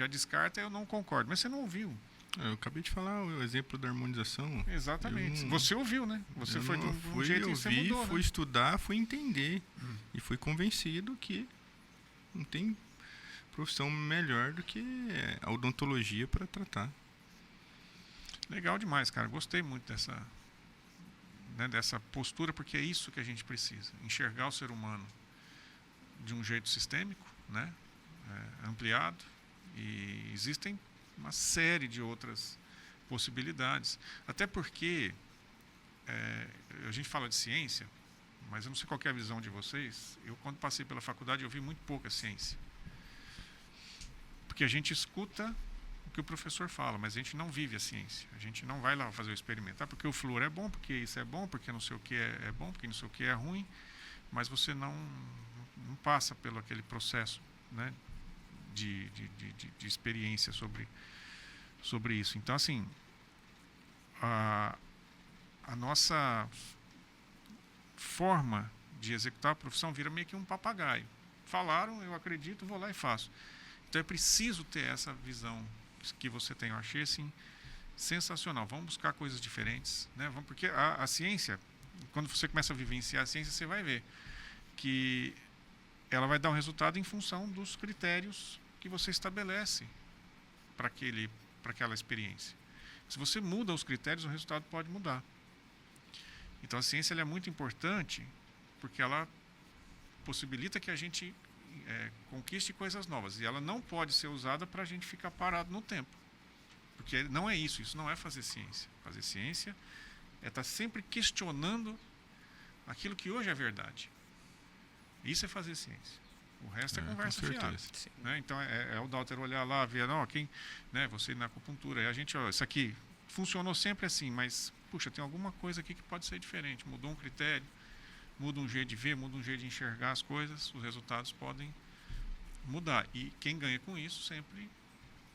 descarta, eu não concordo. Mas você não ouviu. Eu acabei de falar o exemplo da harmonização. Exatamente. Você ouviu, né? Você foi de um jeito e você mudou. Fui estudar, fui entender. E fui convencido que não tem profissão melhor do que a odontologia para tratar. Legal demais, cara. Gostei muito dessa postura, porque é isso que a gente precisa. Enxergar o ser humano de um jeito sistêmico, né? Ampliado. E existem uma série de outras possibilidades. Até porque a gente fala de ciência, mas eu não sei qual que é a visão de vocês. Eu, quando passei pela faculdade, eu vi muito pouca ciência. Porque a gente escuta o que o professor fala, mas a gente não vive a ciência. A gente não vai lá fazer o experimento. Porque o flúor é bom, porque isso é bom, porque não sei o que é bom, porque não sei o que é ruim, mas você não passa pelo aquele processo, né, de experiência sobre isso. Então, assim, a nossa forma de executar a profissão vira meio que um papagaio. Falaram, eu acredito, vou lá e faço. Então é preciso ter essa visão que você tem. Eu achei assim sensacional. Vamos buscar coisas diferentes, né? Porque a ciência, quando você começa a vivenciar a ciência, você vai ver que ela vai dar um resultado em função dos critérios que você estabelece para aquela experiência. Se você muda os critérios, o resultado pode mudar. Então a ciência ela é muito importante porque ela possibilita que a gente conquiste coisas novas. E ela não pode ser usada para a gente ficar parado no tempo. Porque não é isso não é fazer ciência. Fazer ciência é estar sempre questionando aquilo que hoje é verdade. Isso é fazer ciência. O resto é conversa fiada. Né? Então é o Dalter olhar lá, ver, você na acupuntura, e a gente, isso aqui funcionou sempre assim, mas, puxa, tem alguma coisa aqui que pode ser diferente. Mudou um critério, muda um jeito de ver, muda um jeito de enxergar as coisas, os resultados podem mudar. E quem ganha com isso sempre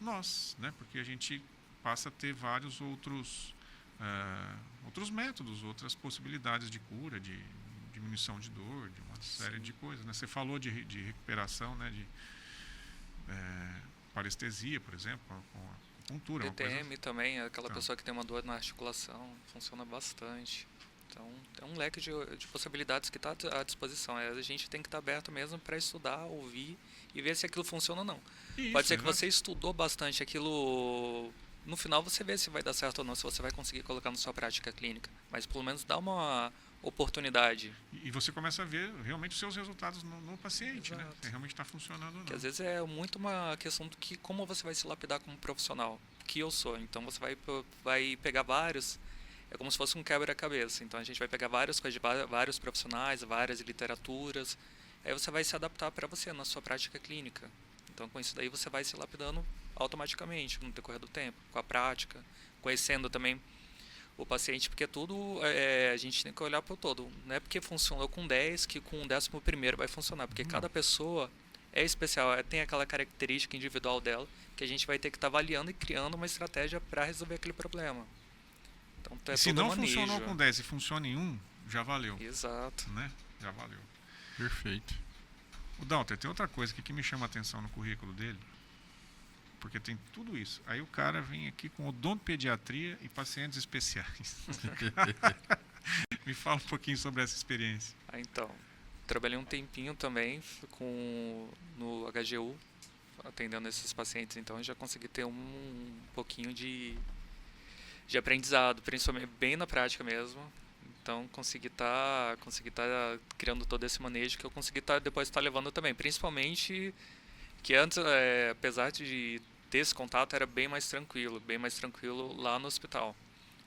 nós, né? Porque a gente passa a ter vários outros métodos, outras possibilidades de cura, de diminuição de dor, de uma série de coisas. Né? Você falou de recuperação, né? parestesia, por exemplo, com acupuntura, uma coisa. DTM também, aquela Tá. pessoa que tem uma dor na articulação, funciona bastante. Então, é um leque de possibilidades que está à disposição. A gente tem que estar aberto mesmo para estudar, ouvir e ver se aquilo funciona ou não. Isso, Pode ser que exato. você estudou bastante aquilo. No final você vê se vai dar certo ou não, se você vai conseguir colocar na sua prática clínica. Mas pelo menos dá uma oportunidade. E você começa a ver realmente os seus resultados no paciente, né? Exato. Se realmente está funcionando ou Que não. às vezes é muito uma questão do que como você vai se lapidar como profissional, que eu sou. Então você vai pegar vários, é como se fosse um quebra-cabeça. Então a gente vai pegar várias coisas de vários profissionais, várias literaturas. Aí você vai se adaptar para você na sua prática clínica. Então com isso daí você vai se lapidando automaticamente no decorrer do tempo, com a prática, conhecendo também o paciente, porque tudo a gente tem que olhar para o todo. Não é porque funcionou com 10 que com o 11º vai funcionar, porque Não. cada pessoa é especial, tem aquela característica individual dela que a gente vai ter que estar avaliando e criando uma estratégia para resolver aquele problema. Então é E se tudo não manejo. funcionou com 10 e funciona em 1, já valeu, Exato. né? Já valeu. Perfeito. O Dalter, tem outra coisa aqui que me chama a atenção no currículo dele, porque tem tudo isso. Aí o cara vem aqui com odontopediatria e pacientes especiais. Me fala um pouquinho sobre essa experiência. Então, trabalhei um tempinho também no HGU, atendendo esses pacientes, então eu já consegui ter um pouquinho de aprendizado, principalmente bem na prática mesmo. Então consegui tá criando todo esse manejo que eu consegui depois estar levando também, principalmente que antes, apesar de ter esse contato, era bem mais tranquilo lá no hospital.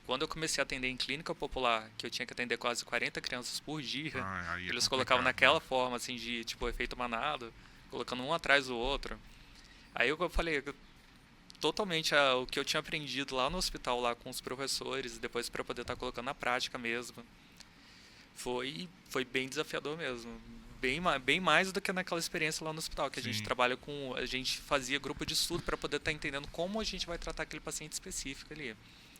Quando eu comecei a atender em clínica popular, que eu tinha que atender quase 40 crianças por dia, Aí é eles complicado, colocavam né? naquela forma assim de tipo efeito manada, colocando um atrás do outro. Aí eu falei totalmente o que eu tinha aprendido lá no hospital lá com os professores e depois para poder estar colocando na prática mesmo. Foi bem desafiador mesmo. Bem mais do que naquela experiência lá no hospital, que a gente Sim. trabalha com, a gente fazia grupo de estudo para poder estar entendendo como a gente vai tratar aquele paciente específico ali.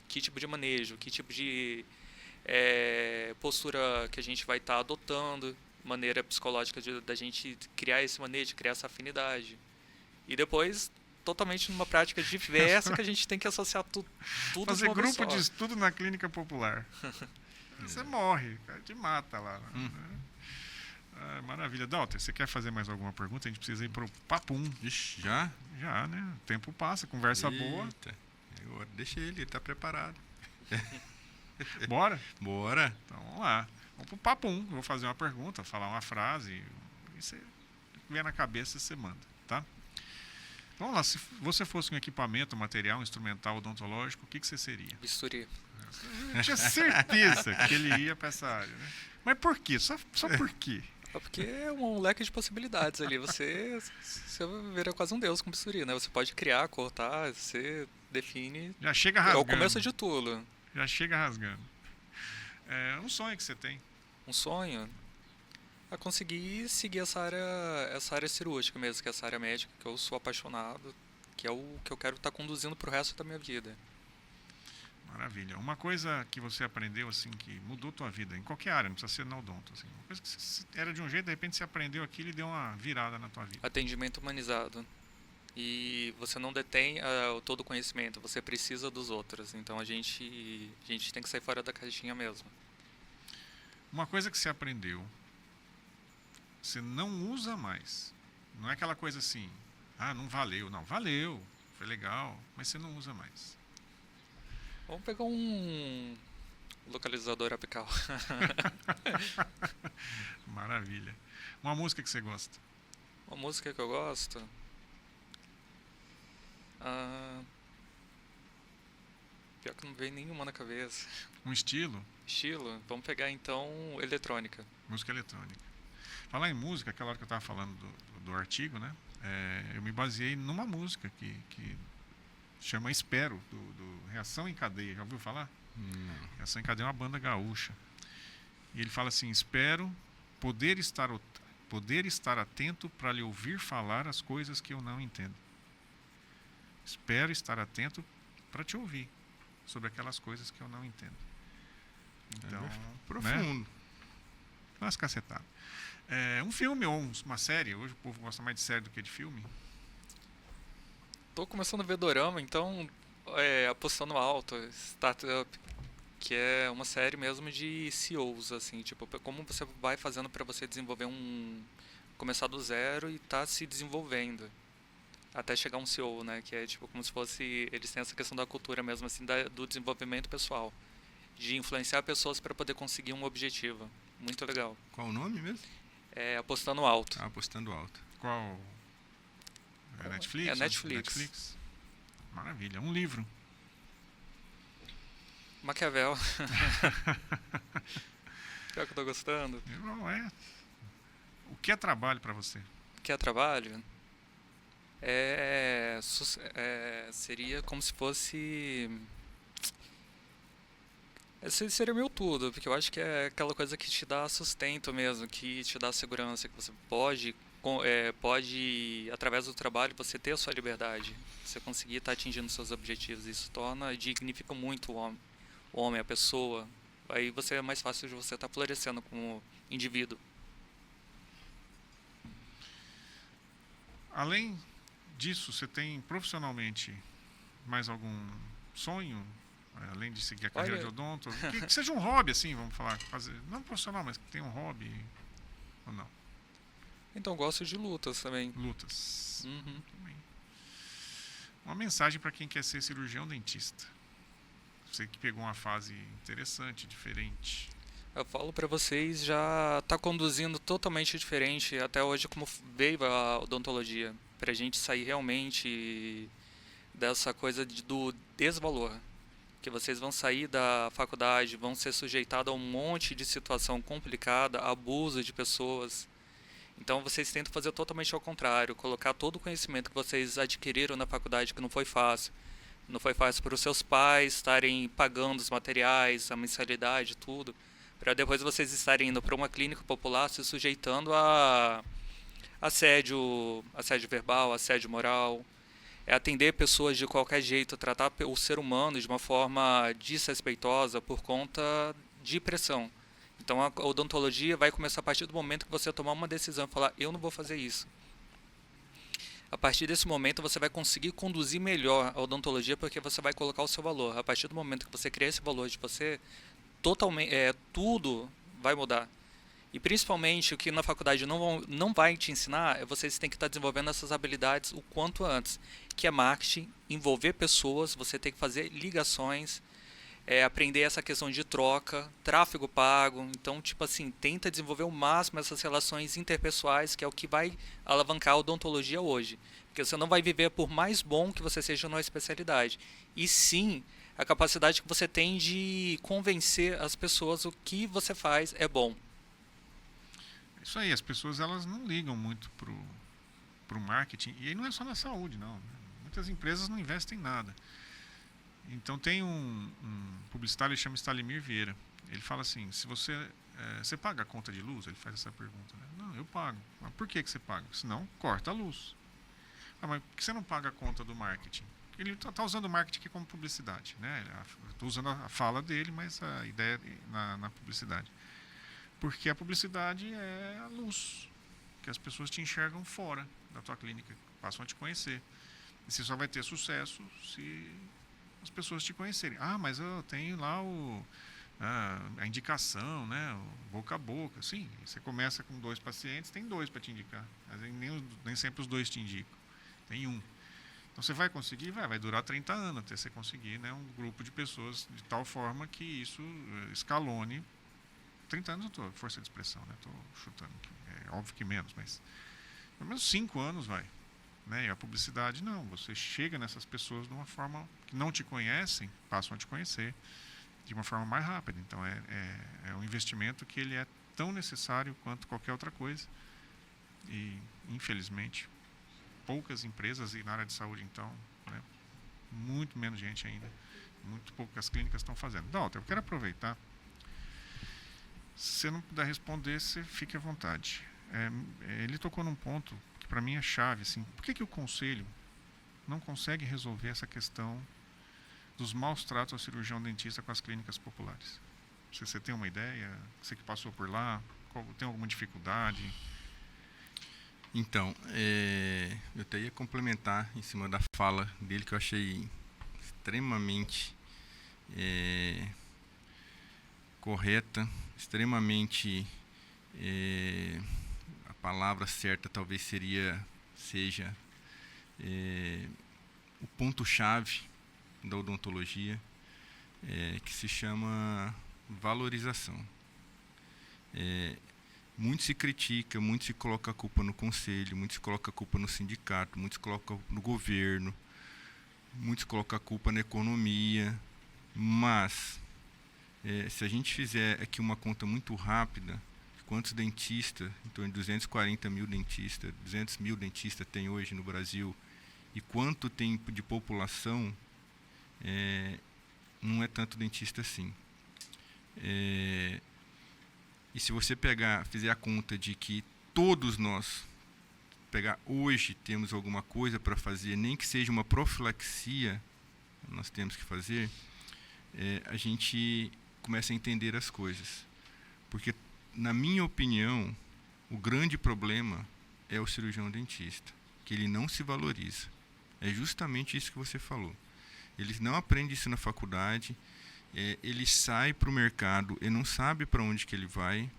Que tipo de manejo, que tipo de postura que a gente vai estar adotando, maneira psicológica da gente criar esse manejo, criar essa afinidade. E depois, totalmente numa prática diversa que a gente tem que associar tudo de Fazer uma vez grupo só. de estudo na clínica popular. Você morre, o cara te mata lá. Ah, maravilha. Dalter, você quer fazer mais alguma pergunta? A gente precisa ir pro papum. Ixi, já? Já, né? O tempo passa, conversa boa. Eita. Agora deixa ele tá preparado. Bora? Bora. Então vamos lá. Vamos pro papum. Eu vou fazer uma pergunta, falar uma frase. E você vier na cabeça, você manda, tá? Vamos lá. Se você fosse um equipamento, material, instrumental, odontológico, o que você seria? Bisturi. Eu tinha certeza que ele ia para essa área, né? Mas por quê? Só por quê? Porque é um leque de possibilidades ali. Você vira quase um deus com bisturi, né? Você pode criar, cortar, você define. Já chega É rasgando. o começo de tudo. Já chega rasgando. É um sonho que você tem. Um sonho é conseguir seguir essa área cirúrgica mesmo, que é essa área médica, que eu sou apaixonado, que é o que eu quero estar conduzindo pro resto da minha vida. Maravilha. Uma coisa que você aprendeu, assim, que mudou tua vida, em qualquer área, não precisa ser na odonto, assim. Uma coisa que você era de um jeito, de repente você aprendeu aquilo e deu uma virada na tua vida. Atendimento humanizado. E você não detém todo o conhecimento, você precisa dos outros. Então a gente tem que sair fora da caixinha mesmo. Uma coisa que você aprendeu, você não usa mais. Não é aquela coisa assim, não valeu. Não, valeu, foi legal, mas você não usa mais. Vamos pegar um localizador apical. Maravilha. Uma música que você gosta. Uma música que eu gosto. Pior que não veio nenhuma na cabeça. Um estilo, Estilo? Vamos pegar então eletrônica. música eletrônica. Falar em música, aquela hora que eu estava falando do artigo, né? Eu me baseei numa música que chama Espero, do Reação em Cadeia. Já ouviu falar? Não. Reação em Cadeia é uma banda gaúcha. E ele fala assim: espero poder estar atento para lhe ouvir falar as coisas que eu não entendo. Espero estar atento para te ouvir sobre aquelas coisas que eu não entendo. Então, Profundo. umas cacetadas. Um filme ou uma série, hoje o povo gosta mais de série do que de filme. tô começando a ver dorama, então apostando alto, Startup, que é uma série mesmo de CEOs, assim, tipo, como você vai fazendo para você desenvolver começar do zero e tá se desenvolvendo até chegar um CEO, né, que é tipo como se fosse, eles têm essa questão da cultura mesmo assim, do desenvolvimento pessoal, de influenciar pessoas para poder conseguir um objetivo. Muito legal. Qual o nome mesmo? É Apostando Alto. Ah, Apostando Alto. Qual? É Netflix? É Netflix. Maravilha. Um livro. Maquiavel. Pior que eu tô gostando. Não é. O que é trabalho para você? Que é trabalho? Seria como se fosse... Esse seria meu tudo, porque eu acho que é aquela coisa que te dá sustento mesmo, que te dá segurança, que você pode, através do trabalho, você ter a sua liberdade, você conseguir estar atingindo seus objetivos. Isso dignifica muito o homem, a pessoa. Aí você é mais fácil de você estar florescendo como indivíduo. Além disso, você tem profissionalmente mais algum sonho? Além de seguir a carreira de odonto? Que seja um hobby, assim, vamos falar. Não profissional, mas que tenha um hobby ou não? Então, eu gosto de lutas também. Lutas. Uhum. Também. Uma mensagem para quem quer ser cirurgião dentista. Você que pegou uma fase interessante, diferente. Eu falo pra vocês, já tá conduzindo totalmente diferente até hoje como veio a odontologia. Pra gente sair realmente dessa coisa do desvalor. Que vocês vão sair da faculdade, vão ser sujeitados a um monte de situação complicada, abuso de pessoas. Então vocês tentam fazer totalmente ao contrário, colocar todo o conhecimento que vocês adquiriram na faculdade, que não foi fácil. Não foi fácil para os seus pais estarem pagando os materiais, a mensalidade, tudo, para depois vocês estarem indo para uma clínica popular se sujeitando a assédio verbal, assédio moral, atender pessoas de qualquer jeito, tratar o ser humano de uma forma desrespeitosa por conta de pressão. Então a odontologia vai começar a partir do momento que você tomar uma decisão e falar, eu não vou fazer isso. A partir desse momento você vai conseguir conduzir melhor a odontologia porque você vai colocar o seu valor. A partir do momento que você criar esse valor de você, totalmente, tudo vai mudar. E principalmente o que na faculdade não vai te ensinar é vocês têm que estar desenvolvendo essas habilidades o quanto antes, que é marketing, envolver pessoas, você tem que fazer ligações, aprender essa questão de troca, tráfego pago. Então, tipo assim, tenta desenvolver ao máximo essas relações interpessoais, que é o que vai alavancar a odontologia hoje. Porque você não vai viver por mais bom que você seja numa especialidade. E sim, a capacidade que você tem de convencer as pessoas o que você faz é bom. Isso aí, as pessoas elas não ligam muito pro marketing. E aí não é só na saúde, não. Muitas empresas não investem em nada. Então tem um publicitário, ele chama Stalimir Vieira. Ele fala assim, se você paga a conta de luz? Ele faz essa pergunta. Né? Não, eu pago. Mas por que você paga? Senão, corta a luz. Ah, mas por que você não paga a conta do marketing? Ele está usando o marketing aqui como publicidade. Né? Estou usando a fala dele, mas a ideia na publicidade. Porque a publicidade é a luz, que as pessoas te enxergam fora da tua clínica, passam a te conhecer. E você só vai ter sucesso se as pessoas te conhecerem. Ah, mas eu tenho lá a indicação, né, o boca a boca. Sim, você começa com 2 pacientes, tem 2 para te indicar. Mas nem sempre os 2 te indicam, tem 1. Então você vai conseguir, vai durar 30 anos até você conseguir, né, um grupo de pessoas de tal forma que isso escalone. 30 anos eu estou força de expressão, né? Estou chutando aqui. É óbvio que menos, mas pelo menos 5 anos vai. Né? E a publicidade não. Você chega nessas pessoas de uma forma que não te conhecem, passam a te conhecer de uma forma mais rápida. Então é um investimento que ele é tão necessário quanto qualquer outra coisa. E infelizmente poucas empresas, e na área de saúde então, né? Muito menos gente ainda, muito poucas clínicas estão fazendo. Dalton, eu quero aproveitar. Se você não puder responder, você fique à vontade. Ele tocou num ponto que para mim é chave. Assim, por que o conselho não consegue resolver essa questão dos maus tratos ao cirurgião dentista com as clínicas populares? Se você tem uma ideia, você que passou por lá, tem alguma dificuldade? Então, eu até ia complementar em cima da fala dele, que eu achei extremamente correta, extremamente, a palavra certa talvez seja o ponto-chave da odontologia, que se chama valorização. Muito se critica, muito se coloca a culpa no conselho, muito se coloca a culpa no sindicato, muito se coloca no governo, muito se coloca a culpa na economia, mas se a gente fizer aqui uma conta muito rápida, quantos dentistas, em torno de 240 mil dentistas, 200 mil dentistas tem hoje no Brasil, e quanto tem de população, não é tanto dentista assim. E se você fizer a conta de que todos nós hoje temos alguma coisa para fazer, nem que seja uma profilaxia, nós temos que fazer, a gente começa a entender as coisas. Porque, na minha opinião, o grande problema é o cirurgião dentista, que ele não se valoriza. É justamente isso que você falou. Ele não aprende isso na faculdade, ele sai para o mercado, ele não sabe para onde que ele vai,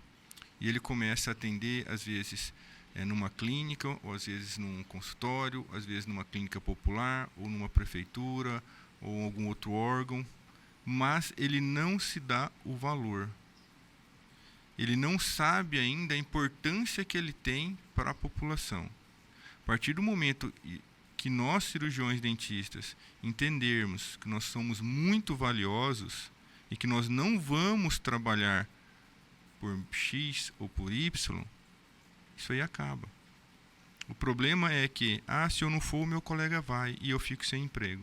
e ele começa a atender, às vezes, numa clínica, ou às vezes num consultório, às vezes numa clínica popular, ou numa prefeitura, ou algum outro órgão, mas ele não se dá o valor. Ele não sabe ainda a importância que ele tem para a população. A partir do momento que nós, cirurgiões dentistas, entendermos que nós somos muito valiosos e que nós não vamos trabalhar por X ou por Y, isso aí acaba. O problema é que, se eu não for, o meu colega vai e eu fico sem emprego.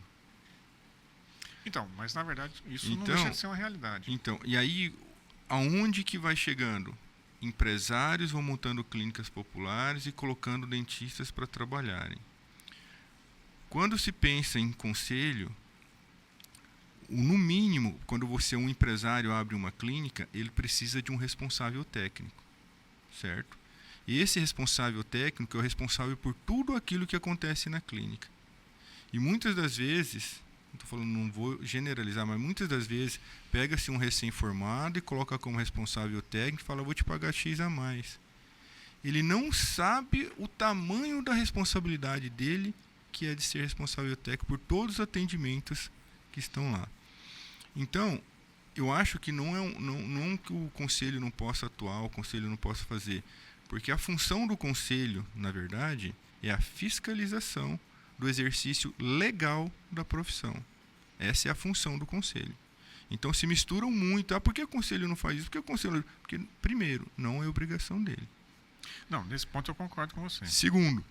Então, mas na verdade isso não deixa de ser uma realidade. Então, e aí, aonde que vai chegando? Empresários vão montando clínicas populares e colocando dentistas para trabalharem. Quando se pensa em conselho, no mínimo, quando um empresário abre uma clínica, ele precisa de um responsável técnico, certo? E esse responsável técnico é o responsável por tudo aquilo que acontece na clínica. E muitas das vezes, não vou generalizar, mas muitas das vezes pega-se um recém-formado e coloca como responsável técnico e fala, vou te pagar X a mais. Ele não sabe o tamanho da responsabilidade dele, que é de ser responsável técnico por todos os atendimentos que estão lá. Então, eu acho que não que o conselho não possa atuar, o conselho não possa fazer, porque a função do conselho, na verdade, é a fiscalização do exercício legal da profissão. Essa é a função do conselho. Então, se misturam muito. Por que o conselho não faz isso? Porque, primeiro, não é obrigação dele. Não, nesse ponto eu concordo com você. Segundo,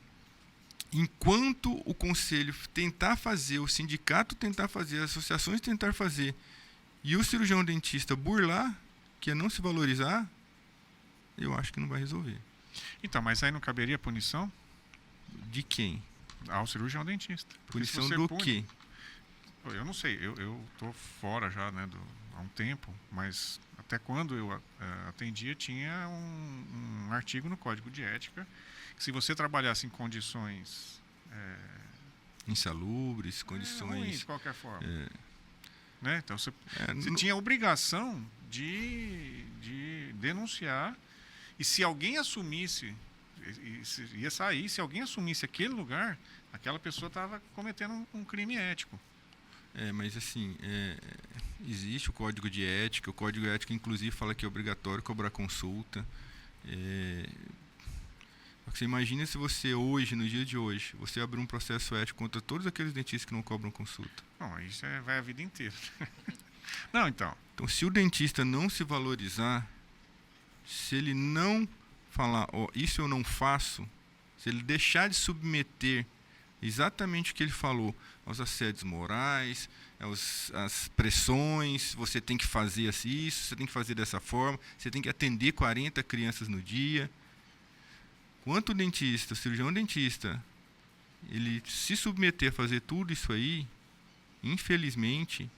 enquanto o conselho tentar fazer, o sindicato tentar fazer, as associações tentar fazer, e o cirurgião dentista burlar, que é não se valorizar, eu acho que não vai resolver. Então, mas aí não caberia punição? De quem? Ao cirurgião dentista. Punição do quê? Eu não sei, eu estou fora já, né, há um tempo, mas até quando eu atendia tinha um artigo no Código de Ética que se você trabalhasse em condições insalubres, condições ruins, de qualquer forma, né? Então você tinha a obrigação de denunciar, e se alguém assumisse, ia sair, se alguém assumisse aquele lugar, aquela pessoa estava cometendo um crime ético. Mas assim, existe o Código de Ética, o Código de Ética inclusive fala que é obrigatório cobrar consulta. Você imagina se você hoje, no dia de hoje, você abrir um processo ético contra todos aqueles dentistas que não cobram consulta. Bom, isso vai a vida inteira. Não, então, se o dentista não se valorizar, se ele não falar, isso eu não faço, se ele deixar de submeter exatamente o que ele falou, aos assédios morais, às pressões, você tem que fazer isso, você tem que fazer dessa forma, você tem que atender 40 crianças no dia. Quanto o dentista, o cirurgião dentista, ele se submeter a fazer tudo isso aí, infelizmente,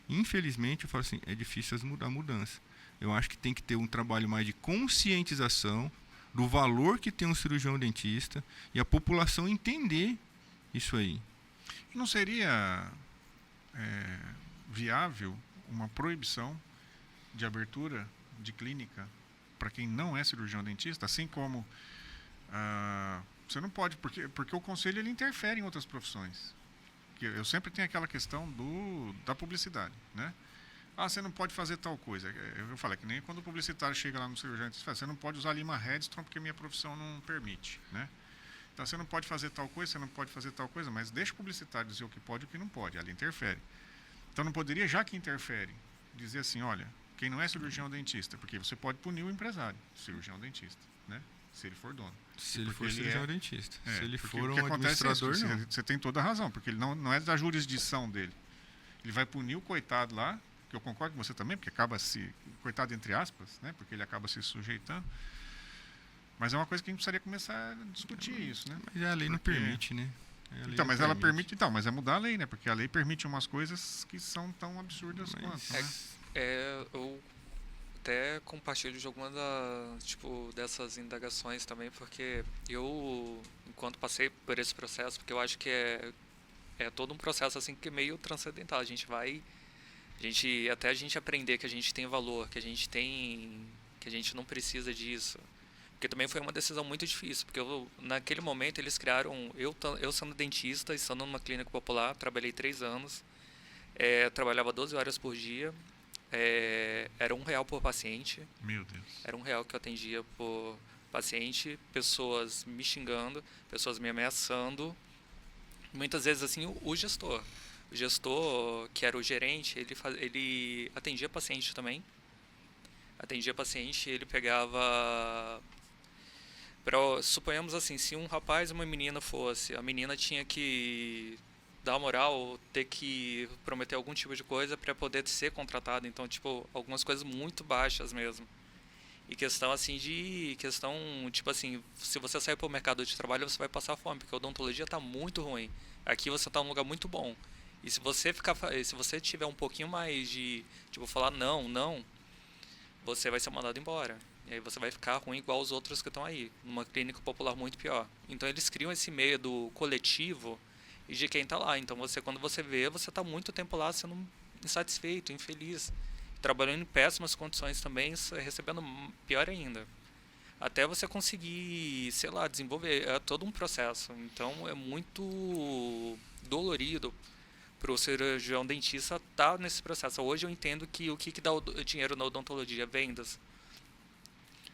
eu falo assim, é difícil a mudança. Eu acho que tem que ter um trabalho mais de conscientização do valor que tem um cirurgião dentista e a população entender isso aí. E não seria viável uma proibição de abertura de clínica para quem não é cirurgião dentista, assim como você não pode, porque o conselho ele interfere em outras profissões. Eu sempre tenho aquela questão da publicidade, né? Você não pode fazer tal coisa. Eu falei que nem quando o publicitário chega lá no cirurgião dentista, você não pode usar lima Redstone porque minha profissão não permite, né? Então você não pode fazer tal coisa, você não pode fazer tal coisa, mas deixa o publicitário dizer o que pode e o que não pode, ela interfere. Então não poderia, já que interfere, dizer assim, olha, quem não é cirurgião dentista, porque você pode punir o empresário, cirurgião dentista, né? Se ele for dono. Se ele for cirurgião dentista. Se ele for um administrador, não. Você tem toda a razão, porque ele não é da jurisdição dele. Ele vai punir o coitado lá, que eu concordo com você também, porque acaba coitado entre aspas, né? Porque ele acaba se sujeitando. Mas é uma coisa que a gente precisaria começar a discutir isso, né? Mas a lei não permite, né? Então, mas ela permite, mas é mudar a lei, né? Porque a lei permite umas coisas que são tão absurdas quanto, né? Eu até compartilho de alguma dessas indagações também, porque eu, enquanto passei por esse processo, porque eu acho que é todo um processo assim que é meio transcendental. Até a gente aprender que a gente tem valor, que a gente não precisa disso. Porque também foi uma decisão muito difícil, porque naquele momento eles criaram, eu sendo dentista, estando numa clínica popular, trabalhei 3 anos, trabalhava 12 horas por dia, era R$1 por paciente. Meu Deus. Era R$1 que eu atendia por paciente, pessoas me xingando, pessoas me ameaçando, muitas vezes assim o gestor, que era o gerente, ele atendia paciente também, ele pegava... Suponhamos assim, se um rapaz e uma menina fosse, a menina tinha que dar moral, ter que prometer algum tipo de coisa para poder ser contratada, então tipo, algumas coisas muito baixas mesmo. E questão tipo assim, se você sair para o mercado de trabalho, você vai passar fome, porque a odontologia está muito ruim. Aqui você está num lugar muito bom. E se você tiver um pouquinho mais de, tipo, falar não, você vai ser mandado embora. E aí você vai ficar ruim igual os outros que estão aí, numa clínica popular muito pior. Então eles criam esse meio do coletivo e de quem está lá. Então quando você vê, você está muito tempo lá sendo insatisfeito, infeliz, trabalhando em péssimas condições também, recebendo pior ainda. Até você conseguir, sei lá, desenvolver, é todo um processo. Então é muito dolorido para o cirurgião dentista estar nesse processo. Hoje eu entendo que o que dá o dinheiro na odontologia? Vendas.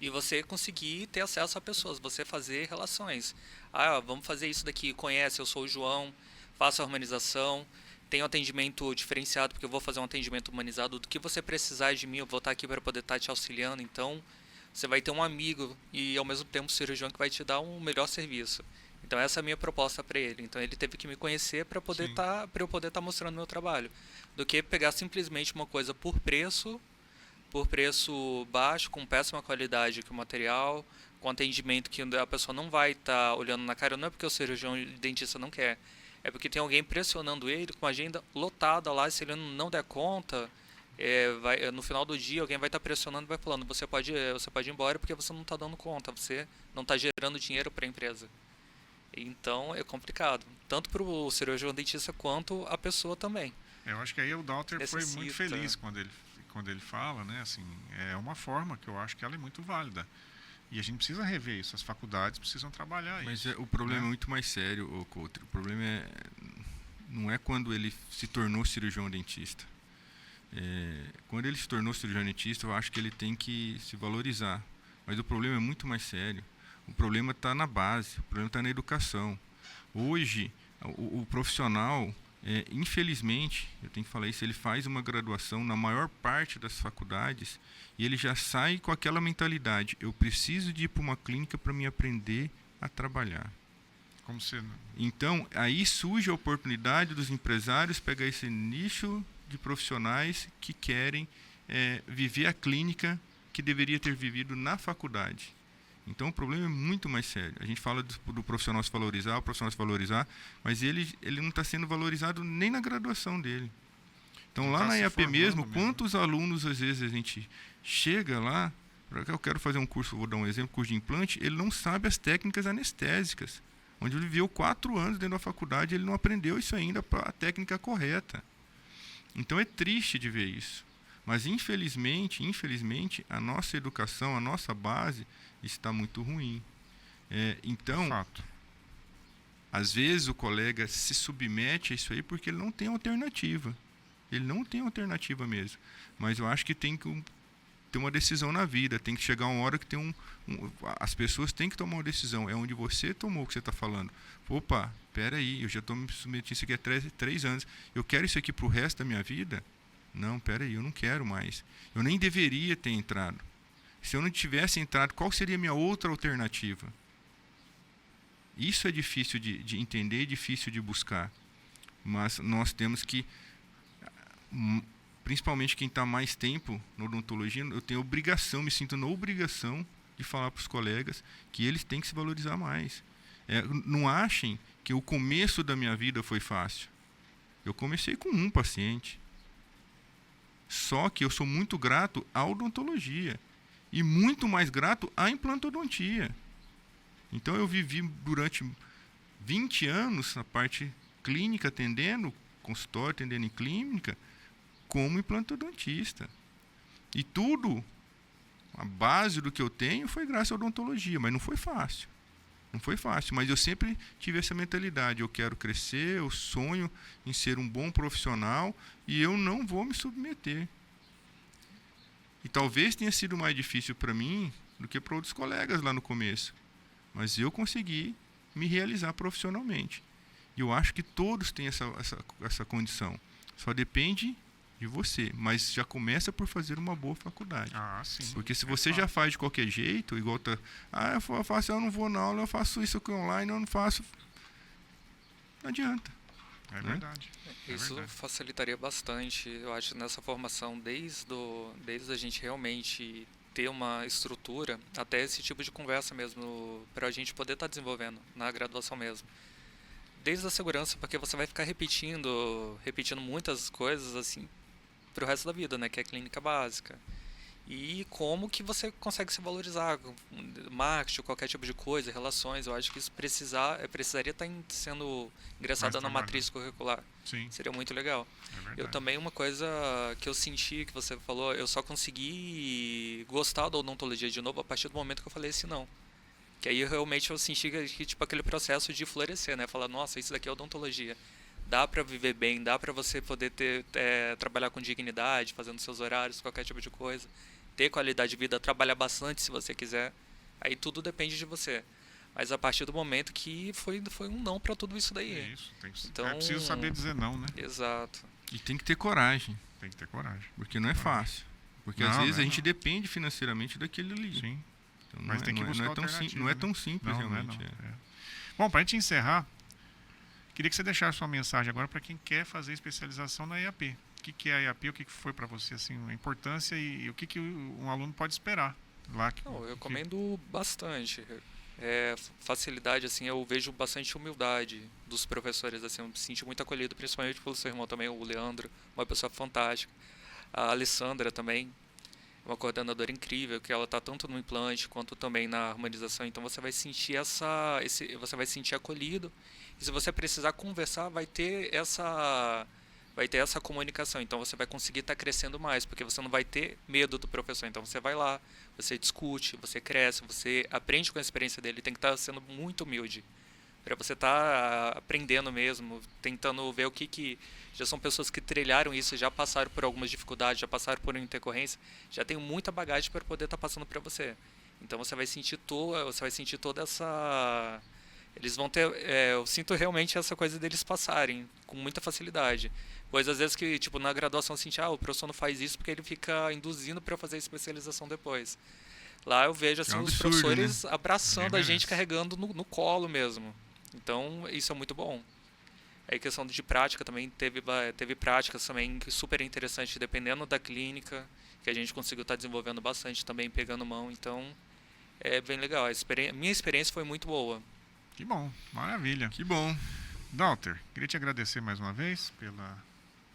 E você conseguir ter acesso a pessoas, você fazer relações. Vamos fazer isso daqui, conhece, eu sou o João, faço a harmonização, tenho atendimento diferenciado, porque eu vou fazer um atendimento humanizado. Do que você precisar de mim, eu vou estar aqui para poder estar te auxiliando. Então, você vai ter um amigo e, ao mesmo tempo, um cirurgião que vai te dar um melhor serviço. Então, essa é a minha proposta para ele. Então, ele teve que me conhecer para eu poder estar mostrando meu trabalho. Do que pegar simplesmente uma coisa por preço baixo, com péssima qualidade que o material, com atendimento que a pessoa não vai estar olhando na cara. Não é porque o cirurgião dentista não quer, é porque tem alguém pressionando ele com a agenda lotada lá, e se ele não der conta, no final do dia alguém vai estar pressionando e vai falando, você pode ir embora porque você não está dando conta, você não está gerando dinheiro para a empresa. Então é complicado, tanto para o cirurgião dentista quanto a pessoa também. Eu acho que aí o Dauter foi muito feliz quando ele fala, né? Assim, é uma forma que eu acho que ela é muito válida. E a gente precisa rever isso, as faculdades precisam trabalhar isso. Mas o problema é muito mais sério, Couto. O problema não é quando ele se tornou cirurgião dentista. Quando ele se tornou cirurgião dentista, eu acho que ele tem que se valorizar. Mas o problema é muito mais sério. O problema está na base, o problema está na educação. Hoje, o profissional, infelizmente, eu tenho que falar isso, ele faz uma graduação na maior parte das faculdades e ele já sai com aquela mentalidade, eu preciso de ir para uma clínica para me aprender a trabalhar. Como se... Então, aí surge a oportunidade dos empresários pegar esse nicho de profissionais que querem viver a clínica que deveria ter vivido na faculdade. Então, o problema é muito mais sério. A gente fala do profissional se valorizar, mas ele não está sendo valorizado nem na graduação dele. Então, lá na EAP mesmo, quantos alunos, às vezes, a gente chega lá Eu quero fazer um curso, vou dar um exemplo, curso de implante, ele não sabe as técnicas anestésicas. Onde ele viveu 4 anos dentro da faculdade, ele não aprendeu isso ainda, a técnica correta. Então é triste de ver isso. Mas infelizmente, a nossa educação, a nossa base está muito ruim. Então, Fato. às vezes o colega se submete a isso aí porque ele não tem alternativa. Ele não tem alternativa mesmo. Mas eu acho que tem que ter uma decisão na vida. Tem que chegar uma hora que tem as pessoas têm que tomar uma decisão. É onde você tomou o que você está falando. Opa, peraí, eu já estou me submetendo isso aqui há 3 anos. Eu quero isso aqui para o resto da minha vida? Não, peraí, eu não quero mais. Eu nem deveria ter entrado. Se eu não tivesse entrado, qual seria a minha outra alternativa? Isso é difícil de entender, difícil de buscar. Mas nós temos que, principalmente quem está mais tempo na odontologia, eu tenho obrigação, me sinto na obrigação de falar para os colegas que eles têm que se valorizar mais. Não achem que o começo da minha vida foi fácil. Eu comecei com um paciente. Só que eu sou muito grato à odontologia e muito mais grato à implantodontia. Então eu vivi durante 20 anos na parte clínica, atendendo consultório, atendendo em clínica, como implantodontista. E tudo, a base do que eu tenho foi graças à odontologia, mas não foi fácil. Não foi fácil, mas eu sempre tive essa mentalidade. Eu quero crescer, eu sonho em ser um bom profissional e eu não vou me submeter. E talvez tenha sido mais difícil para mim do que para outros colegas lá no começo. Mas eu consegui me realizar profissionalmente. E eu acho que todos têm essa condição. Só depende de você, mas já começa por fazer uma boa faculdade. Sim. Porque se você já faz de qualquer jeito, igual eu faço, eu não vou na aula, eu faço isso aqui online, eu não faço. Não adianta. É verdade. Isso facilitaria bastante, eu acho, nessa formação, desde a gente realmente ter uma estrutura, até esse tipo de conversa mesmo, para a gente poder estar desenvolvendo na graduação mesmo. Desde a segurança, porque você vai ficar repetindo muitas coisas assim para o resto da vida, né, que é a clínica básica. E como que você consegue se valorizar, marketing, qualquer tipo de coisa, relações, eu acho que isso precisaria estar sendo ingressado na matriz curricular. Sim. Seria muito legal. É Eu também, uma coisa que eu senti, que você falou, eu só consegui gostar da odontologia de novo a partir do momento que eu falei esse não. Que aí realmente eu senti que tipo aquele processo de florescer, né? Falar, nossa, isso daqui é odontologia. Dá pra viver bem, dá pra você poder trabalhar com dignidade, fazendo seus horários, qualquer tipo de coisa. Ter qualidade de vida, trabalhar bastante se você quiser. Aí tudo depende de você. Mas a partir do momento que foi um não pra tudo isso daí. Isso. Então, é preciso saber dizer não, né? Exato. E tem que ter coragem. Tem que ter coragem. Porque não é fácil. Porque às vezes a gente depende financeiramente daquele ali. Sim. Então, Mas tem que buscar não é tão simples não, realmente. Não. Bom, para a gente encerrar, queria que você deixasse sua mensagem agora para quem quer fazer especialização na EAP. O que é a EAP? O que foi para você assim, a importância e o que um aluno pode esperar lá? Eu recomendo bastante. Facilidade, assim, eu vejo bastante humildade dos professores, assim, eu me senti muito acolhido, principalmente pelo seu irmão também, o Leandro, uma pessoa fantástica. A Alessandra também, uma coordenadora incrível, que ela está tanto no implante quanto também na harmonização, então você vai sentir você vai sentir acolhido, e se você precisar conversar, vai ter essa comunicação, então você vai conseguir estar crescendo mais, porque você não vai ter medo do professor, então você vai lá, você discute, você cresce, você aprende com a experiência dele, tem que estar sendo muito humilde, para você estar aprendendo mesmo, tentando ver o que já são pessoas que trilharam isso, já passaram por algumas dificuldades, já passaram por uma intercorrência, já tem muita bagagem para poder estar passando para você. Então você vai sentir toda essa... Eles vão ter... eu sinto realmente essa coisa deles passarem com muita facilidade. Pois às vezes que, tipo, na graduação eu senti, o professor não faz isso porque ele fica induzindo para eu fazer a especialização depois. Lá eu vejo assim, os professores, né, abraçando a gente, carregando no colo mesmo. Então isso é muito bom. Aí questão de prática também, teve práticas também super interessantes, dependendo da clínica, que a gente conseguiu estar desenvolvendo bastante também, pegando mão. Então é bem legal. Minha experiência foi muito boa. Que bom, maravilha. Que bom. Dauter, queria te agradecer mais uma vez pela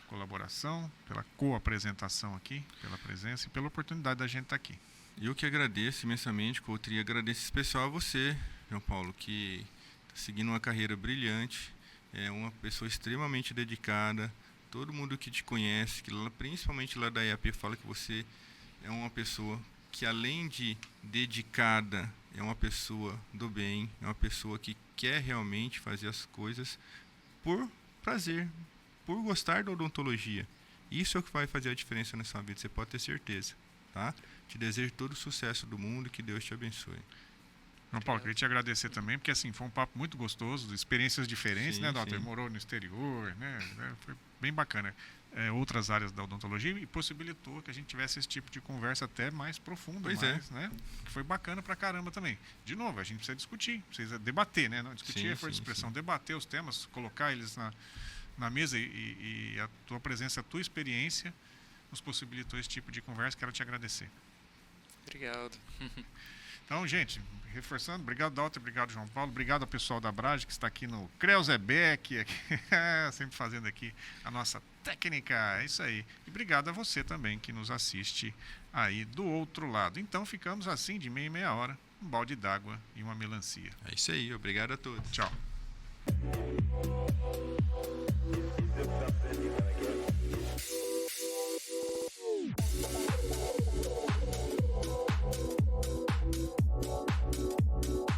colaboração, pela co-apresentação aqui, pela presença e pela oportunidade da gente estar aqui. Eu que agradeço imensamente, Coutrinho, e agradeço em especial a você, João Paulo, que está seguindo uma carreira brilhante, é uma pessoa extremamente dedicada. Todo mundo que te conhece, principalmente lá da EAP, fala que você é uma pessoa que, além de dedicada, é uma pessoa do bem, é uma pessoa que quer realmente fazer as coisas por prazer, por gostar da odontologia. Isso é o que vai fazer a diferença na sua vida, você pode ter certeza, tá? Te desejo todo o sucesso do mundo e que Deus te abençoe. João Paulo, queria te agradecer também, porque assim, foi um papo muito gostoso, experiências diferentes, Sim, né, doutor? sim. Morou no exterior, né? Foi bem bacana. Outras áreas da odontologia e possibilitou que a gente tivesse esse tipo de conversa até mais profunda, Pois né? Que foi bacana pra caramba também. De novo, a gente precisa discutir, precisa debater, né? Não discutir é força de expressão, debater os temas, colocar eles na mesa e a tua presença, a tua experiência nos possibilitou esse tipo de conversa. Quero te agradecer. Obrigado. Então, gente, reforçando, obrigado, Dalton, obrigado, João Paulo, obrigado ao pessoal da Brage que está aqui no Creuzebeck, sempre fazendo aqui a nossa técnica, é isso aí. E obrigado a você também que nos assiste aí do outro lado. Então, ficamos assim de meia em meia hora, um balde d'água e uma melancia. É isso aí, obrigado a todos. Tchau.